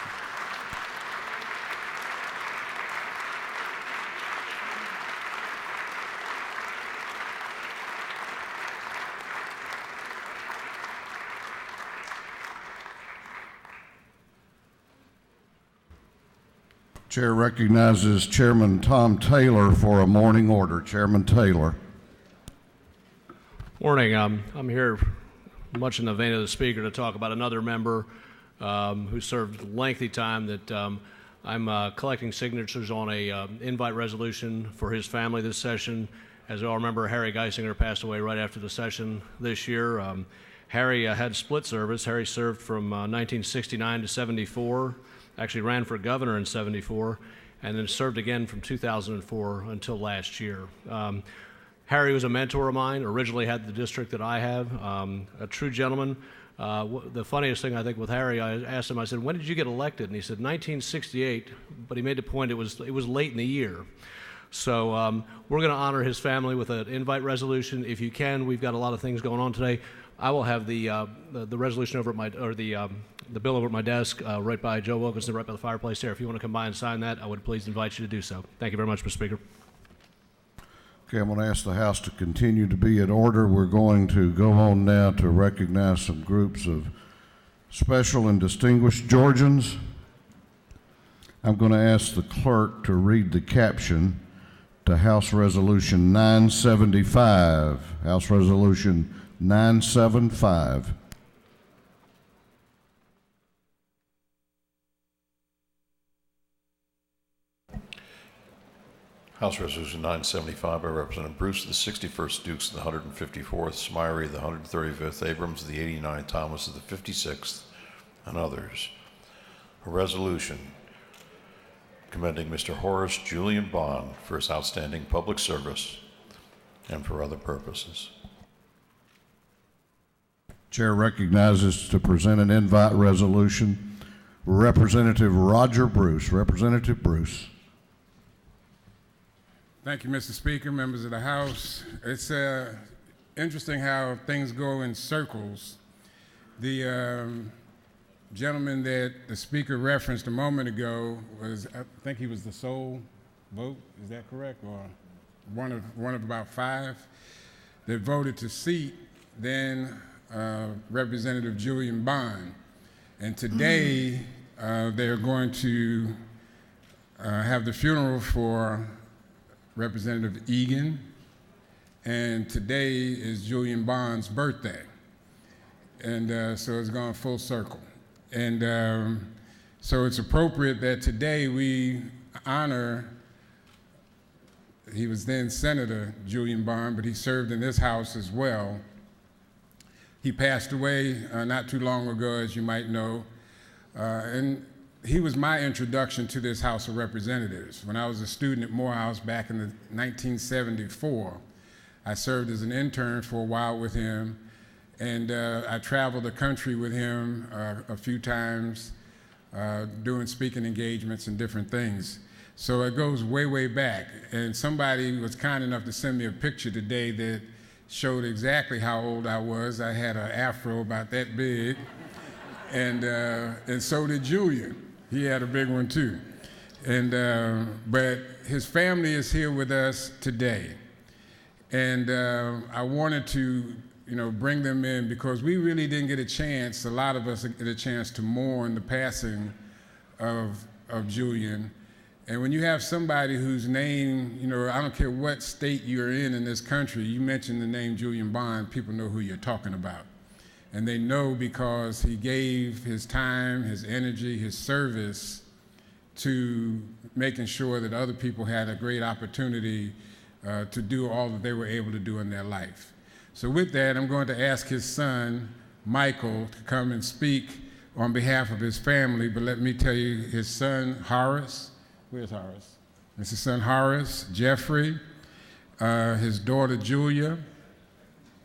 Chair recognizes Chairman Tom Taylor for a morning order. Chairman Taylor. Morning. I'm here much in the vein of the Speaker to talk about another member who served lengthy time that I'm collecting signatures on a invite resolution for his family this session. As you all remember, Harry Geisinger passed away right after the session this year. Harry had split service. Harry served from 1969 to 74. Actually ran for governor in 74, and then served again from 2004 until last year. Harry was a mentor of mine, originally had the district that I have, a true gentleman. The funniest thing I think with Harry, I asked him, I said, when did you get elected? And he said 1968, but he made the point it was late in the year. So we're going to honor his family with an invite resolution. If you can, we've got a lot of things going on today. I will have the resolution over at my, or the bill over at my desk, right by Joe Wilkinson, right by the fireplace there. If you want to come by and sign that, I would please invite you to do so. Thank you very much, Mr. Speaker. Okay, I'm going to ask the House to continue to be in order. We're going to go on now to recognize some groups of special and distinguished Georgians. I'm going to ask the clerk to read the caption to House Resolution 975. House Resolution 975. House Resolution 975 by Representative Bruce of the 61st Dukes of the 154th, Smyrie of the 135th, Abrams of the 89th, Thomas of the 56th, and others. A resolution commending Mr. Horace Julian Bond for his outstanding public service and for other purposes. Chair recognizes to present an invite resolution Representative Roger Bruce. Representative Bruce. Thank you, Mr. Speaker, members of the House. It's interesting how things go in circles. The gentleman that the Speaker referenced a moment ago was, I think he was the sole vote, is that correct? Or one of about 5 that voted to seat then Representative Julian Bond. And today they're going to have the funeral for Representative Egan, and today is Julian Bond's birthday. And so it's gone full circle. And so it's appropriate that today we honor, he was then Senator Julian Bond, but he served in this House as well. He passed away not too long ago, as you might know, and he was my introduction to this House of Representatives. When I was a student at Morehouse back in 1974, I served as an intern for a while with him, and I traveled the country with him a few times, doing speaking engagements and different things. So it goes way, way back. And somebody was kind enough to send me a picture today that showed exactly how old I was. I had an afro about that big, and so did Julian. He had a big one too. And, but his family is here with us today. And I wanted to, bring them in because we really didn't get a chance, a lot of us get a chance to mourn the passing of Julian. And when you have somebody whose name, I don't care what state you're in this country, you mention the name Julian Bond, people know who you're talking about. And they know because he gave his time, his energy, his service to making sure that other people had a great opportunity to do all that they were able to do in their life. So with that, I'm going to ask his son, Michael, to come and speak on behalf of his family. But let me tell you, his son, Horace, where's Horace? Mrs. son Horace, Jeffrey, his daughter Julia.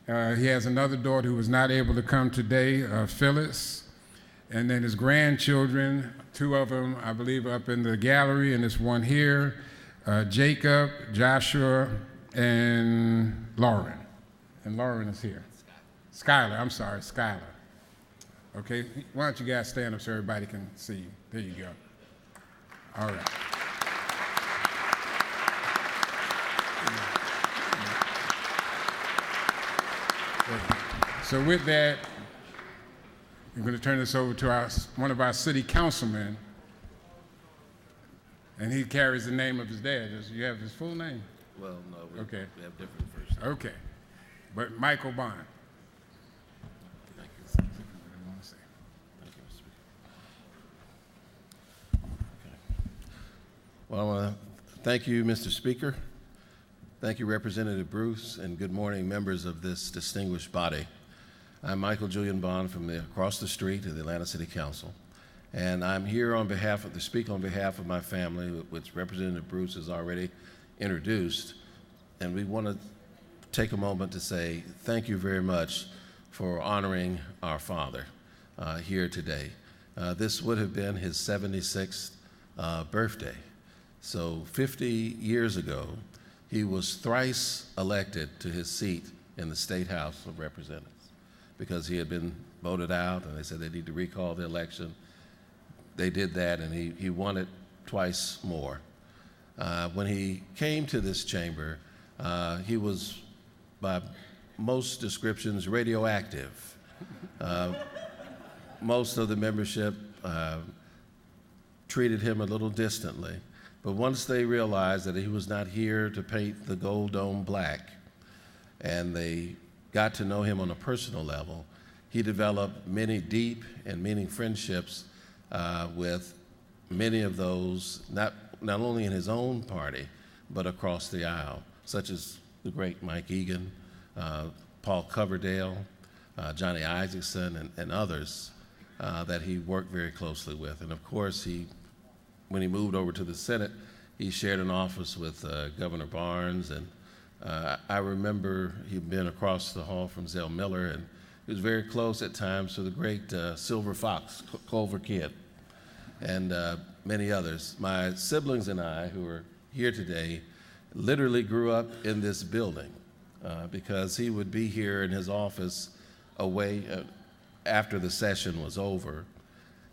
He has another daughter who was not able to come today, Phyllis. And then his grandchildren, 2 of them, I believe, up in the gallery, and there's one here, Jacob, Joshua, and Lauren. And Lauren is here. Skylar, I'm sorry, Skylar. Okay, why don't you guys stand up so everybody can see you? There you go. All right. So with that, I'm going to turn this over to one of our city councilmen, and he carries the name of his dad. Do you have his full name? Well, no, we have different first names. Okay, but Michael Bond. Thank you. Thank you, Mr. Speaker. Well, I want to thank you, Mr. Speaker. Thank you, Representative Bruce, and good morning, members of this distinguished body. I'm Michael Julian Bond from across the street of the Atlanta City Council, and I'm here to speak on behalf of my family, which Representative Bruce has already introduced, and we want to take a moment to say thank you very much for honoring our father here today. This would have been his 76th birthday. So 50 years ago, he was thrice elected to his seat in the State House of Representatives because he had been voted out, and they said they need to recall the election. They did that, and he won it twice more. When he came to this chamber, he was, by most descriptions, radioactive. Most of the membership treated him a little distantly. But once they realized that he was not here to paint the Gold Dome black, and they got to know him on a personal level, he developed many deep and meaningful friendships with many of those, not only in his own party, but across the aisle, such as the great Mike Egan, Paul Coverdale, Johnny Isaacson, and others that he worked very closely with. And of course, when he moved over to the Senate, he shared an office with Governor Barnes, and I remember he'd been across the hall from Zell Miller, and he was very close at times to the great Silver Fox, Culver Kidd, and many others. My siblings and I, who are here today, literally grew up in this building because he would be here in his office away after the session was over,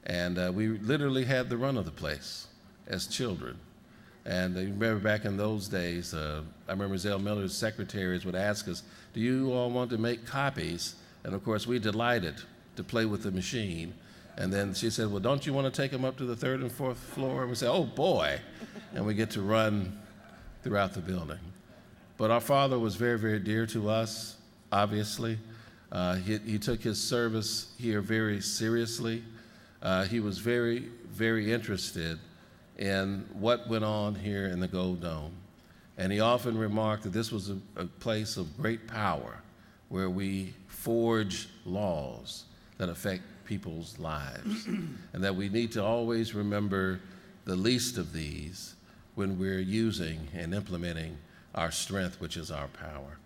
and we literally had the run of the place as children. And you remember back in those days, I remember Zell Miller's secretaries would ask us, do you all want to make copies? And of course, we delighted to play with the machine. And then she said, well, don't you want to take them up to the 3rd and 4th floor? And we say, oh boy. And we get to run throughout the building. But our father was very, very dear to us, obviously. He took his service here very seriously. He was very, very interested in what went on here in the Gold Dome. And he often remarked that this was a place of great power where we forge laws that affect people's lives, and that we need to always remember the least of these when we're using and implementing our strength, which is our power.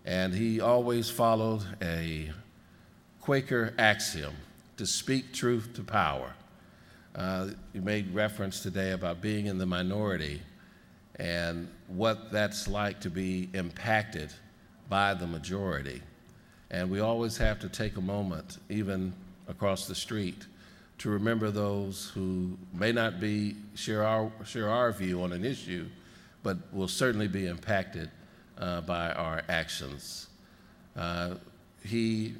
And he always followed a Quaker axiom, to speak truth to power. You made reference today about being in the minority and what that's like to be impacted by the majority. And we always have to take a moment, even across the street, to remember those who may not share our view on an issue, but will certainly be impacted by our actions. He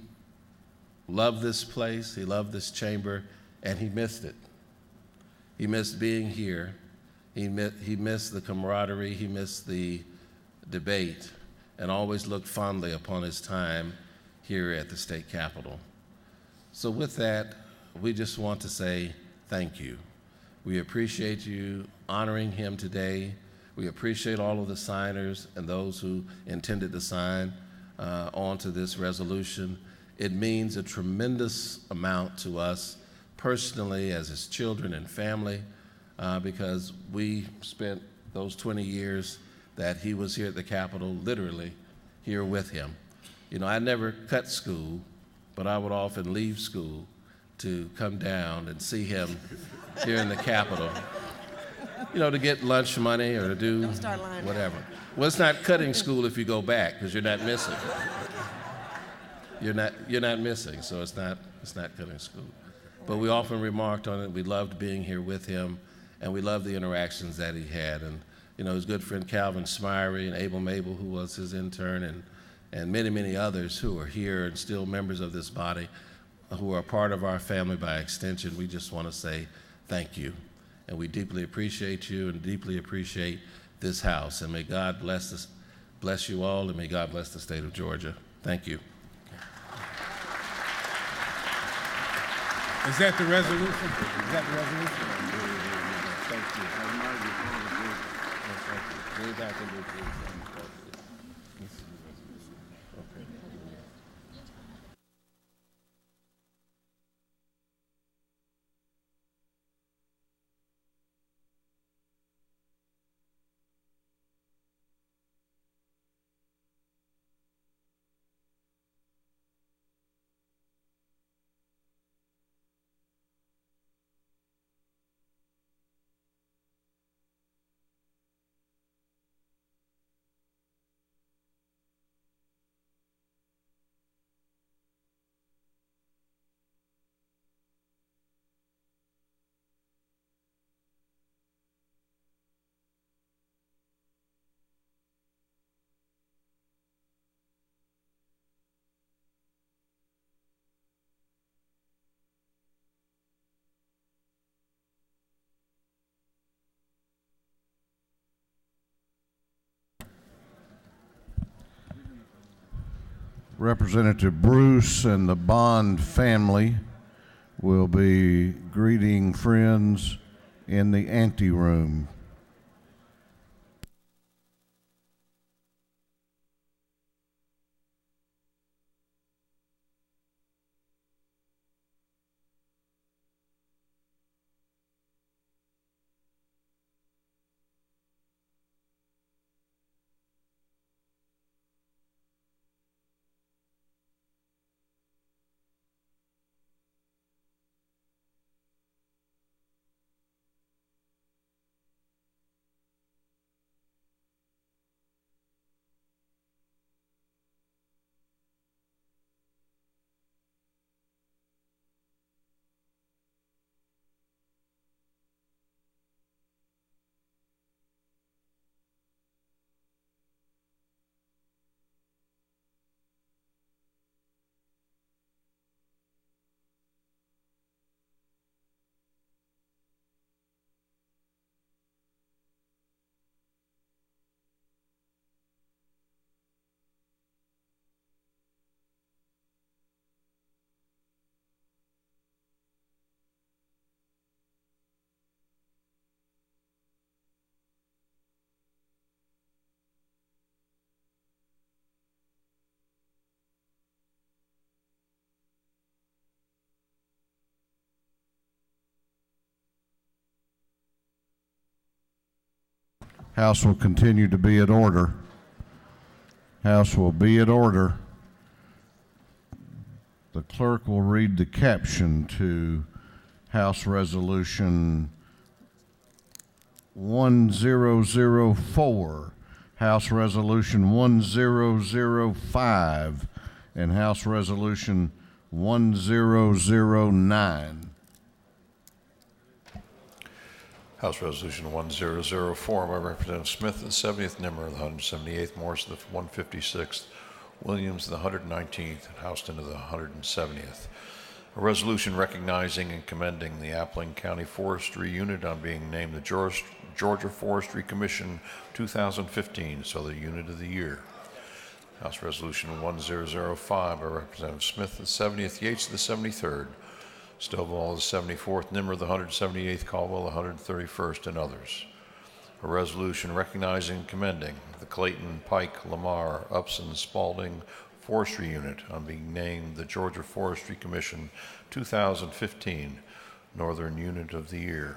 loved this place, he loved this chamber, and he missed it. He missed being here. He missed the camaraderie, he missed the debate, and always looked fondly upon his time here at the state capitol. So with that, we just want to say thank you. We appreciate you honoring him today. We appreciate all of the signers and those who intended to sign onto this resolution. It means a tremendous amount to us personally as his children and family because we spent those 20 years that he was here at the Capitol, literally here with him. You know, I never cut school, but I would often leave school to come down and see him here in the Capitol, you know, to get lunch money or to do whatever. Well, it's not cutting school if you go back, because you're not missing. You're not missing, so it's not cutting school. But we often remarked on it. We loved being here with him, and we loved the interactions that he had. And you know, his good friend Calvin Smyrie and Abel Mabel, who was his intern, and many, many others who are here and still members of this body, who are part of our family by extension. We just want to say thank you. And we deeply appreciate you and deeply appreciate this house. And may God bless you all, and may God bless the state of Georgia. Thank you. Is that the resolution? Is that the resolution? Thank you. Way back in the day. Representative Bruce and the Bond family will be greeting friends in the anteroom. House will continue to be in order. House will be in order. The clerk will read the caption to House Resolution 1004, House Resolution 1005, and House Resolution 1009. House Resolution 1004 by Representative Smith, the 70th Nimmer of the 178th, Morrison of the 156th, Williams of the 119th, and Houston of the 170th. A resolution recognizing and commending the Appling County Forestry Unit on being named the Georgia Forestry Commission 2015, so the Unit of the Year. House Resolution 1005 by Representative Smith, the 70th, Yates of the 73rd, Stovall the 74th, Nimmer the 178th, Caldwell the 131st, and others. A resolution recognizing and commending the Clayton, Pike, Lamar, Upson, Spalding Forestry Unit on being named the Georgia Forestry Commission 2015 Northern Unit of the Year.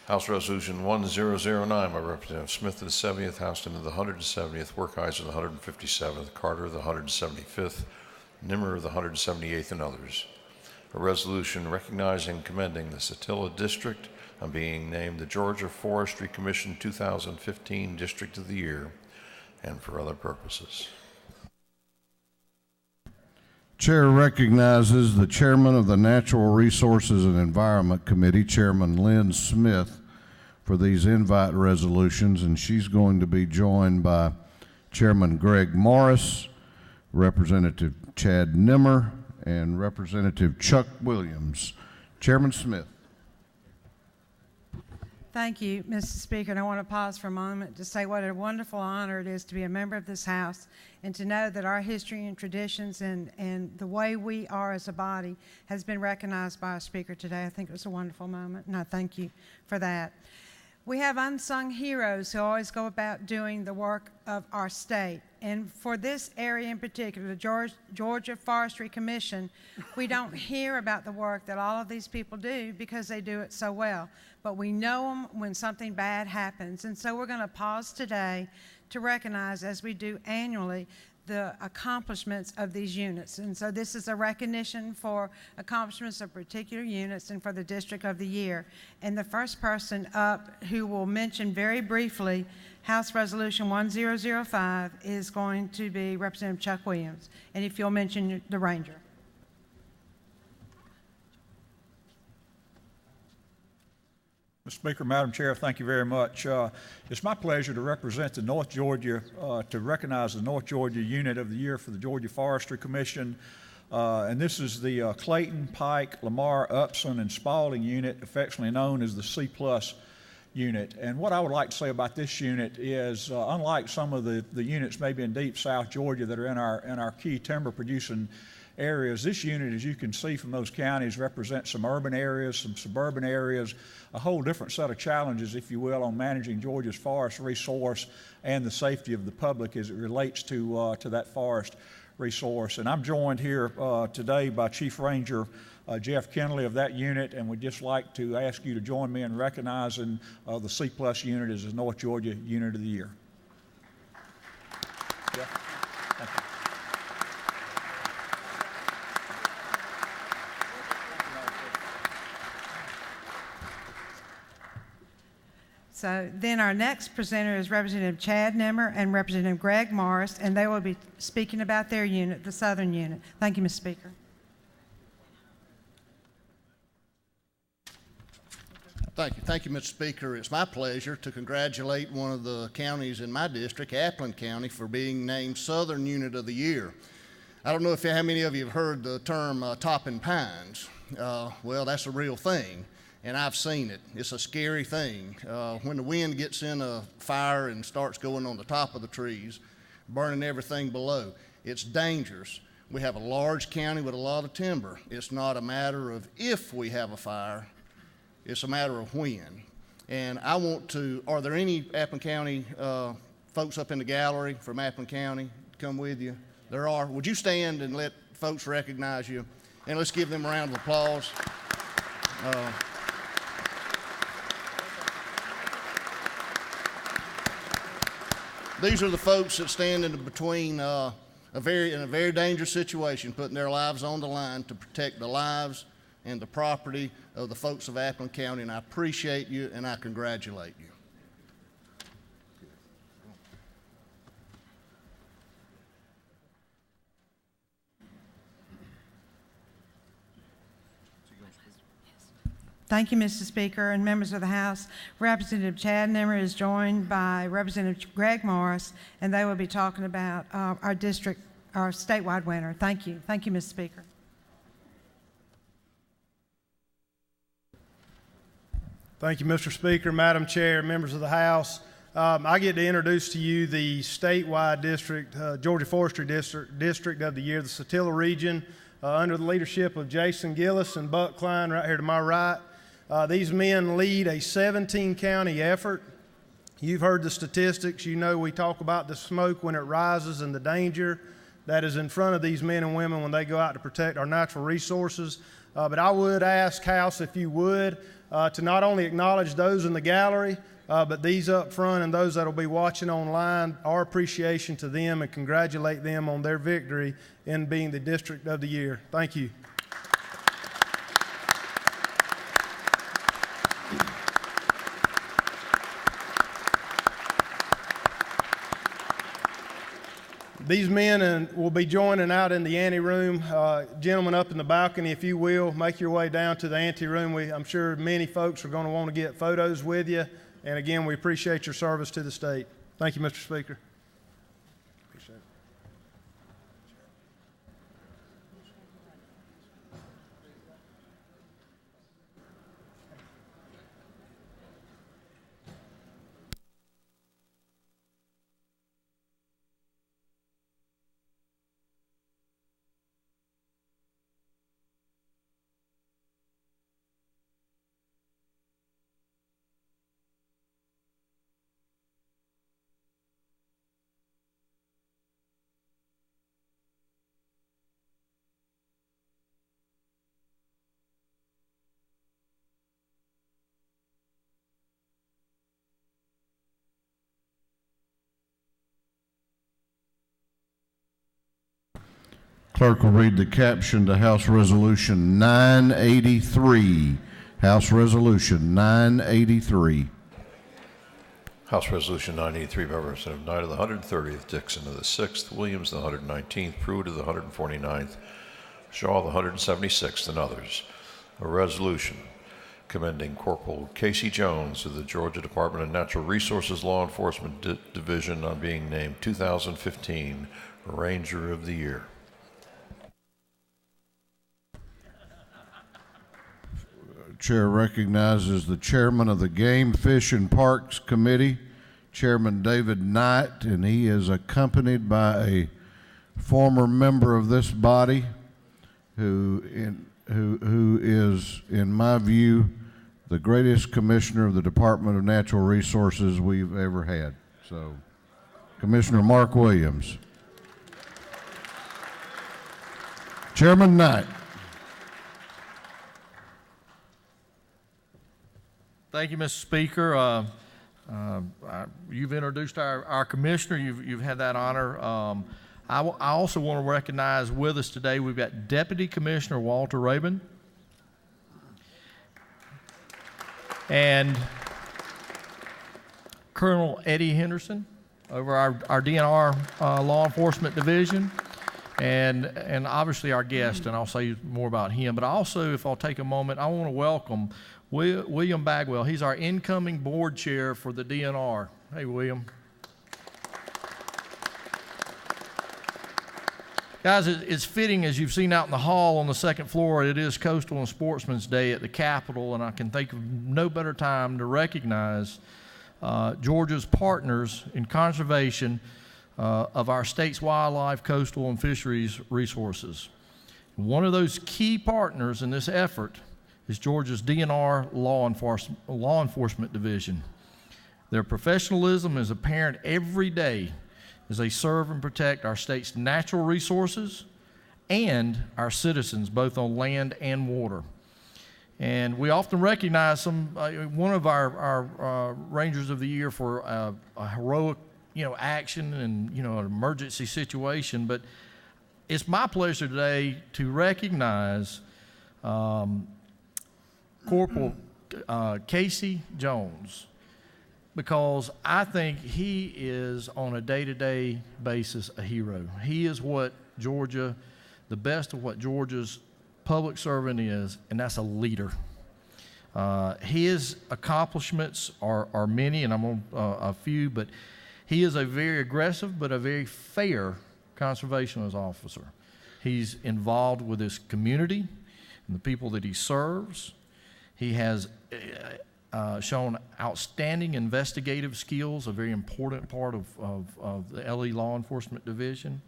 House Resolution 1009 by Representative Smith of the 70th, Houston of the 170th, Werkheiser of the 157th, Carter of the 175th, Nimmer of the 178th, and others. A resolution recognizing and commending the Satilla District on being named the Georgia Forestry Commission 2015 District of the Year and for other purposes. Chair recognizes the chairman of the Natural Resources and Environment Committee, Chairman Lynn Smith, for these invite resolutions, and she's going to be joined by Chairman Greg Morris, Representative Chad Nimmer, and Representative Chuck Williams. Chairman Smith. Thank you, Mr. Speaker, and I want to pause for a moment to say what a wonderful honor it is to be a member of this House and to know that our history and traditions and the way we are as a body has been recognized by our Speaker today. I think it was a wonderful moment, and I thank you for that. We have unsung heroes who always go about doing the work of our state. And for this area in particular, the Georgia Forestry Commission, we don't hear about the work that all of these people do because they do it so well. But we know them when something bad happens. And so we're going to pause today to recognize, as we do annually, the accomplishments of these units. And so this is a recognition for accomplishments of particular units and for the District of the Year. And the first person up who will mention very briefly House Resolution 1005 is going to be Representative Chuck Williams. And if you'll mention the Ranger. Mr. Speaker, Madam Chair, thank you very much. It's my pleasure to represent the North Georgia, to recognize the North Georgia Unit of the Year for the Georgia Forestry Commission. And this is the Clayton, Pike, Lamar, Upson, and Spalding unit, affectionately known as the C+ unit. And what I would like to say about this unit is, unlike some of the units maybe in deep South Georgia that are in our key timber producing areas, this unit, as you can see from those counties, represents some urban areas, some suburban areas, a whole different set of challenges, if you will, on managing Georgia's forest resource and the safety of the public as it relates to that forest resource. And I'm joined here today by Chief Ranger Jeff Kenley of that unit, and we'd just like to ask you to join me in recognizing the C+ unit as the North Georgia Unit of the Year. Jeff, thank you. So then our next presenter is Representative Chad Nimmer and Representative Greg Morris, and they will be speaking about their unit, the Southern Unit. Thank you, Mr. Speaker. Thank you, Mr. Speaker. It's my pleasure to congratulate one of the counties in my district, Appleton County, for being named Southern Unit of the Year. I don't know how many of you have heard the term topping pines. Well, that's a real thing. And I've seen it. It's a scary thing. When the wind gets in a fire and starts going on the top of the trees, burning everything below, it's dangerous. We have a large county with a lot of timber. It's not a matter of if we have a fire, it's a matter of when. And I want to, are there any Appleton County folks up in the gallery from Appleton County come with you? There are. Would you stand and let folks recognize you? And let's give them a round of applause. These are the folks that stand in between in a very dangerous situation, putting their lives on the line to protect the lives and the property of the folks of Appleton County, and I appreciate you and I congratulate you. Thank you, Mr. Speaker and members of the House. Representative Chad Nimmer is joined by Representative Greg Morris, and they will be talking about our district, our statewide winner. Thank you. Thank you, Mr. Speaker. Thank you, Mr. Speaker, Madam Chair, members of the House. I get to introduce to you the statewide district, Georgia Forestry District of the Year, the Satilla region, under the leadership of Jason Gillis and Buck Klein right here to my right. These men lead a 17-county effort. You've heard the statistics. You know we talk about the smoke when it rises and the danger that is in front of these men and women when they go out to protect our natural resources. But I would ask, House, if you would, to not only acknowledge those in the gallery, but these up front and those that will be watching online, our appreciation to them and congratulate them on their victory in being the District of the Year. Thank you. These men will be joining out in the anteroom. Gentlemen up in the balcony, if you will, make your way down to the anteroom. I'm sure many folks are going to want to get photos with you. And again, we appreciate your service to the state. Thank you, Mr. Speaker. Appreciate it. Clerk will read the caption to House Resolution 983. House Resolution 983. House Resolution 983 by Representative Knight of the 130th, Dixon of the 6th, Williams of the 119th, Pruitt of the 149th, Shaw of the 176th, and others. A resolution commending Corporal Casey Jones of the Georgia Department of Natural Resources Law Enforcement Division on being named 2015 Ranger of the Year. Chair recognizes the chairman of the Game, Fish, and Parks Committee, Chairman David Knight, and he is accompanied by a former member of this body who is, in my view, the greatest commissioner of the Department of Natural Resources we've ever had. So, Commissioner Mark Williams. Chairman Knight. Thank you, Mr. Speaker. You've introduced our commissioner. You've had that honor. I also want to recognize with us today, we've got Deputy Commissioner Walter Rabin and Colonel Eddie Henderson over our DNR Law Enforcement Division, and obviously our guest, and I'll say more about him. But also, if I'll take a moment, I want to welcome William Bagwell. He's our incoming board chair for the DNR. Hey, William. Guys, it's fitting, as you've seen out in the hall on the second floor, it is Coastal and Sportsman's Day at the Capitol, and I can think of no better time to recognize Georgia's partners in conservation of our state's wildlife, coastal, and fisheries resources. One of those key partners in this effort is Georgia's DNR Law Enforcement Division. Their professionalism is apparent every day as they serve and protect our state's natural resources and our citizens, both on land and water. And we often recognize one of our Rangers of the Year for a heroic, action and, an emergency situation. But it's my pleasure today to recognize Corporal Casey Jones, because I think he is on a day-to-day basis a hero. He is what Georgia, the best of what Georgia's public servant is, and that's a leader. His accomplishments are many, and I'm on a few, but he is a very aggressive but a very fair conservationist officer. He's involved with his community and the people that he serves. He has shown outstanding investigative skills, a very important part of the LE Law Enforcement Division.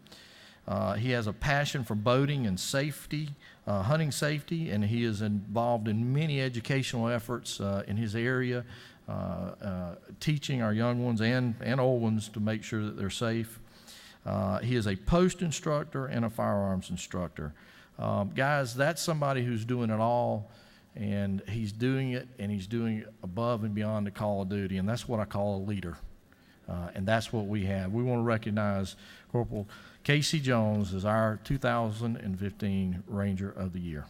He has a passion for boating and safety, hunting safety, and he is involved in many educational efforts in his area, teaching our young ones and old ones to make sure that they're safe. He is a post instructor and a firearms instructor. Guys, that's somebody who's doing it all. And he's doing it, and he's doing it above and beyond the call of duty, and that's what I call a leader. And that's what we have. We want to recognize Corporal Casey Jones as our 2015 Ranger of the Year.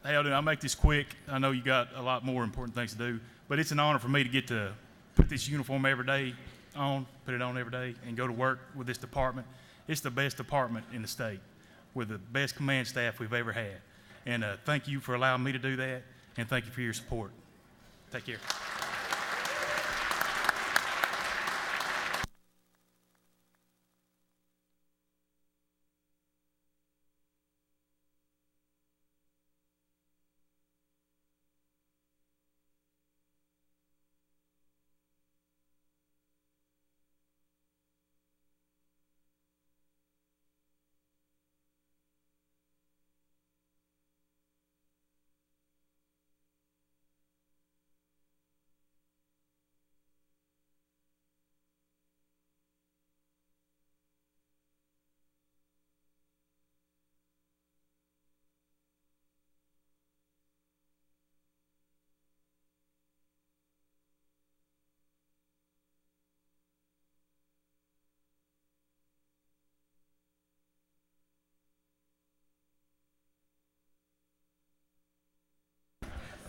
Hey, I'll make this quick. I know you got a lot more important things to do, but it's an honor for me to get to put this uniform every day on, put it on every day, and go to work with this department. It's the best department in the state with the best command staff we've ever had. And thank you for allowing me to do that, and thank you for your support. Take care.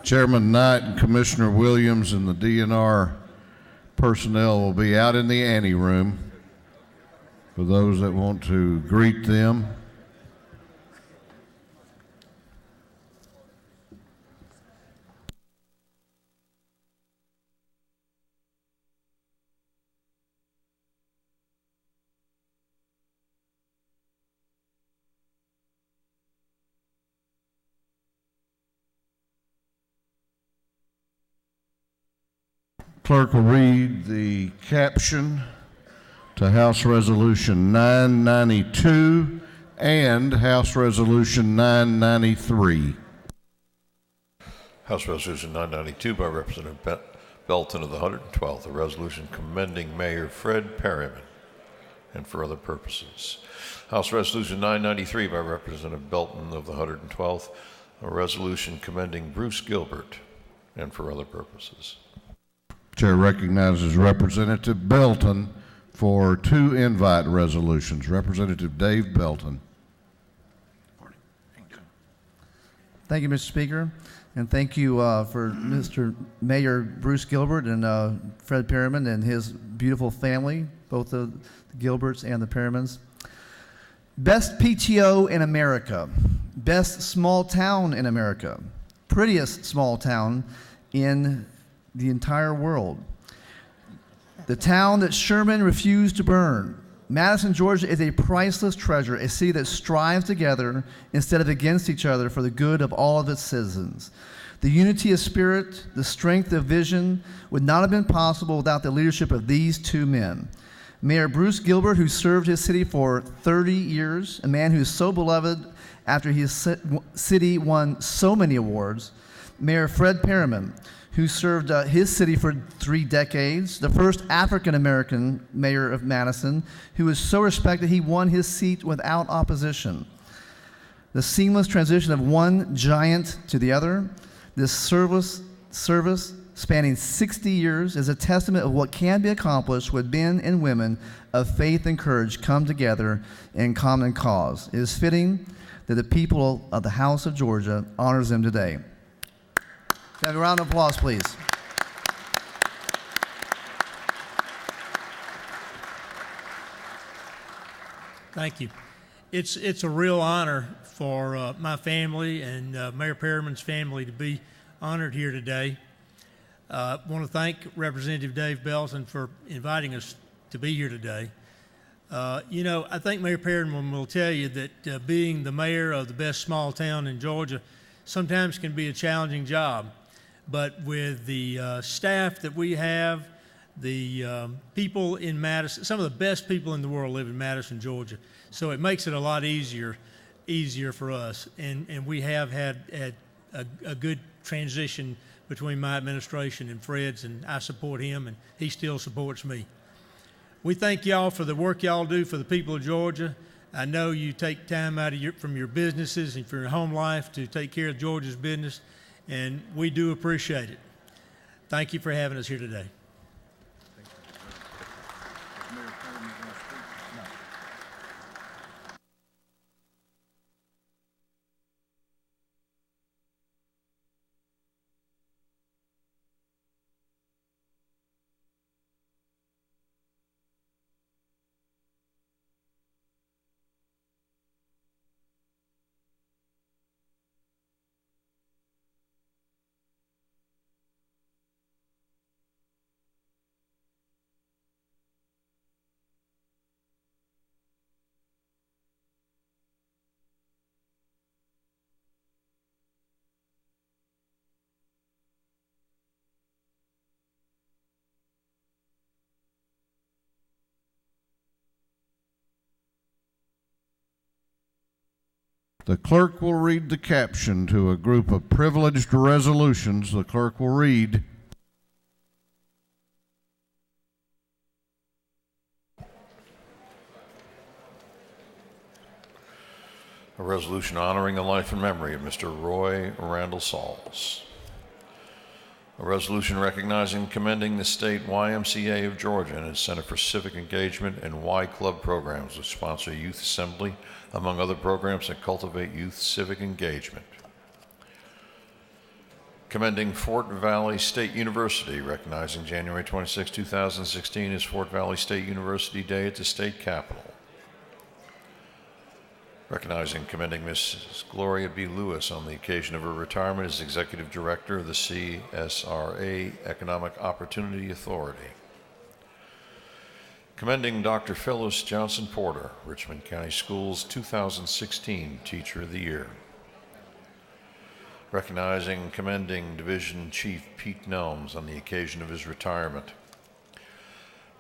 Chairman Knight and Commissioner Williams and the DNR personnel will be out in the ante room for those that want to greet them. Clerk will read the caption to House Resolution 992 and House Resolution 993. House Resolution 992 by Representative Belton of the 112th, a resolution commending Mayor Fred Perryman and for other purposes. House Resolution 993 by Representative Belton of the 112th, a resolution commending Bruce Gilbert and for other purposes. Chair recognizes Representative Belton for two invite resolutions. Representative Dave Belton. Thank you, Mr. Speaker, and thank you for Mr. Mayor Bruce Gilbert and Fred Perryman and his beautiful family, both the Gilberts and the Perrymans. Best PTO in America, best small town in America, prettiest small town in the entire world. The town that Sherman refused to burn. Madison, Georgia is a priceless treasure, a city that strives together instead of against each other for the good of all of its citizens. The unity of spirit, the strength of vision would not have been possible without the leadership of these two men. Mayor Bruce Gilbert, who served his city for 30 years, a man who is so beloved after his city won so many awards. Mayor Fred Perryman, who served his city for 3 decades, the first African-American mayor of Madison, who was so respected he won his seat without opposition. The seamless transition of one giant to the other, this service spanning 60 years is a testament of what can be accomplished when men and women of faith and courage come together in common cause. It is fitting that the people of the House of Georgia honors them today. Have a round of applause, please. Thank you. It's a real honor for my family and Mayor Perryman's family to be honored here today. I want to thank Representative Dave Belton for inviting us to be here today. You know, I think Mayor Perryman will tell you that being the mayor of the best small town in Georgia sometimes can be a challenging job. But with the staff that we have, the people in Madison, some of the best people in the world live in Madison, Georgia. So it makes it a lot easier easier for us. And we have had a good transition between my administration and Fred's, and I support him, and he still supports me. We thank y'all for the work y'all do for the people of Georgia. I know you take time out of from your businesses and from your home life to take care of Georgia's business, and we do appreciate it. Thank you for having us here today. The clerk will read the caption to a group of privileged resolutions. The clerk will read. A resolution honoring the life and memory of Mr. Roy Randall Sauls. A resolution recognizing and commending the state YMCA of Georgia and its Center for Civic Engagement and Y Club programs which sponsor youth assembly, among other programs that cultivate youth civic engagement. Commending Fort Valley State University, recognizing January 26, 2016 as Fort Valley State University Day at the state capitol. Recognizing and commending Mrs. Gloria B. Lewis on the occasion of her retirement as Executive Director of the CSRA Economic Opportunity Authority. Commending Dr. Phyllis Johnson Porter, Richmond County Schools 2016 Teacher of the Year. Recognizing and commending Division Chief Pete Nelms on the occasion of his retirement.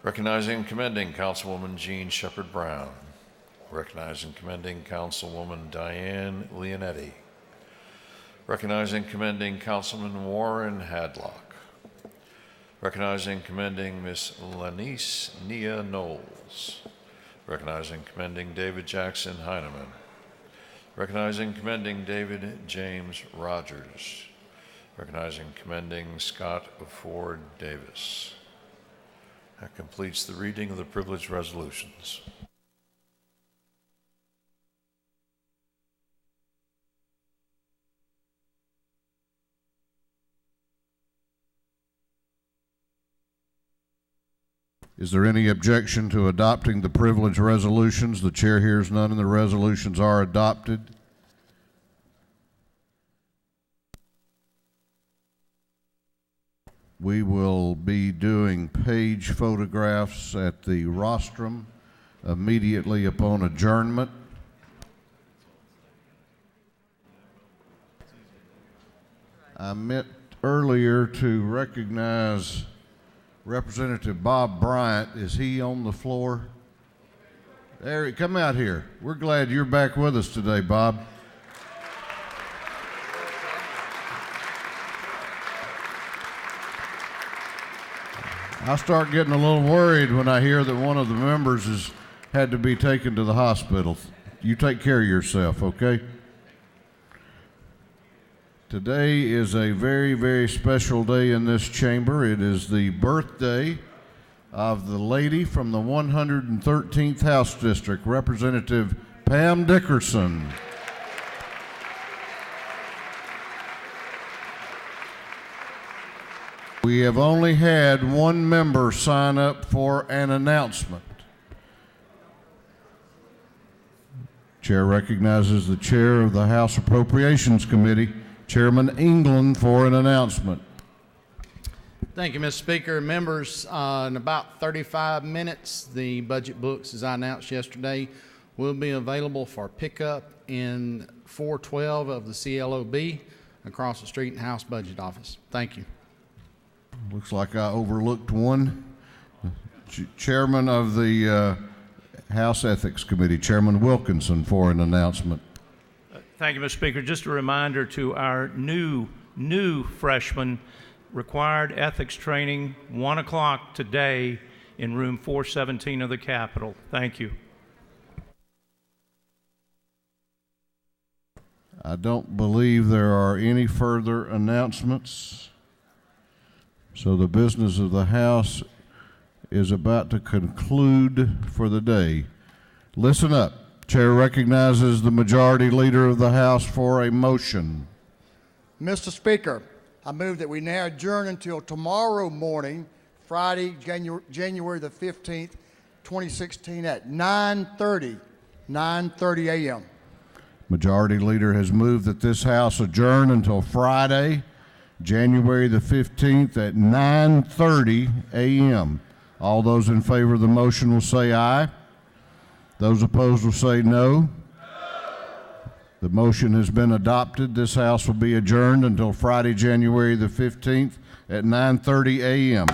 Recognizing and commending Councilwoman Jean Shepherd Brown. Recognizing and commending Councilwoman Diane Leonetti. Recognizing and commending Councilman Warren Hadlock. Recognizing and commending Miss Lanice Nia Knowles. Recognizing and commending David Jackson Heineman. Recognizing and commending David James Rogers. Recognizing and commending Scott Ford Davis. That completes the reading of the privileged resolutions. Is there any objection to adopting the privileged resolutions? The chair hears none, and the resolutions are adopted. We will be doing page photographs at the rostrum immediately upon adjournment. I meant earlier to recognize Representative Bob Bryant. Is he on the floor? There, come out here. We're glad you're back with us today, Bob. I start getting a little worried when I hear that one of the members has had to be taken to the hospital. You take care of yourself, okay? Today is a very, very special day in this chamber. It is the birthday of the lady from the 113th House District, Representative Pam Dickerson. We have only had one member sign up for an announcement. Chair recognizes the chair of the House Appropriations Committee, Chairman England, for an announcement. Thank you, Mr. Speaker. Members, in about 35 minutes, the budget books, as I announced yesterday, will be available for pickup in 412 of the CLOB across the street in House Budget Office. Thank you. Looks like I overlooked one. Chairman of the House Ethics Committee, Chairman Wilkinson, for an announcement. Thank you, Mr. Speaker. Just a reminder to our new freshmen, required ethics training, 1 o'clock today in room 417 of the Capitol. Thank you. I don't believe there are any further announcements. So the business of the House is about to conclude for the day. Listen up. Chair recognizes the Majority Leader of the House for a motion. Mr. Speaker, I move that we now adjourn until tomorrow morning, Friday, January the 15th, 2016 at 9:30 a.m. Majority Leader has moved that this House adjourn until Friday, January the 15th at 9:30 a.m. All those in favor of the motion will say aye. Those opposed will say no. The motion has been adopted. This House will be adjourned until Friday, January the 15th at 9:30 a.m.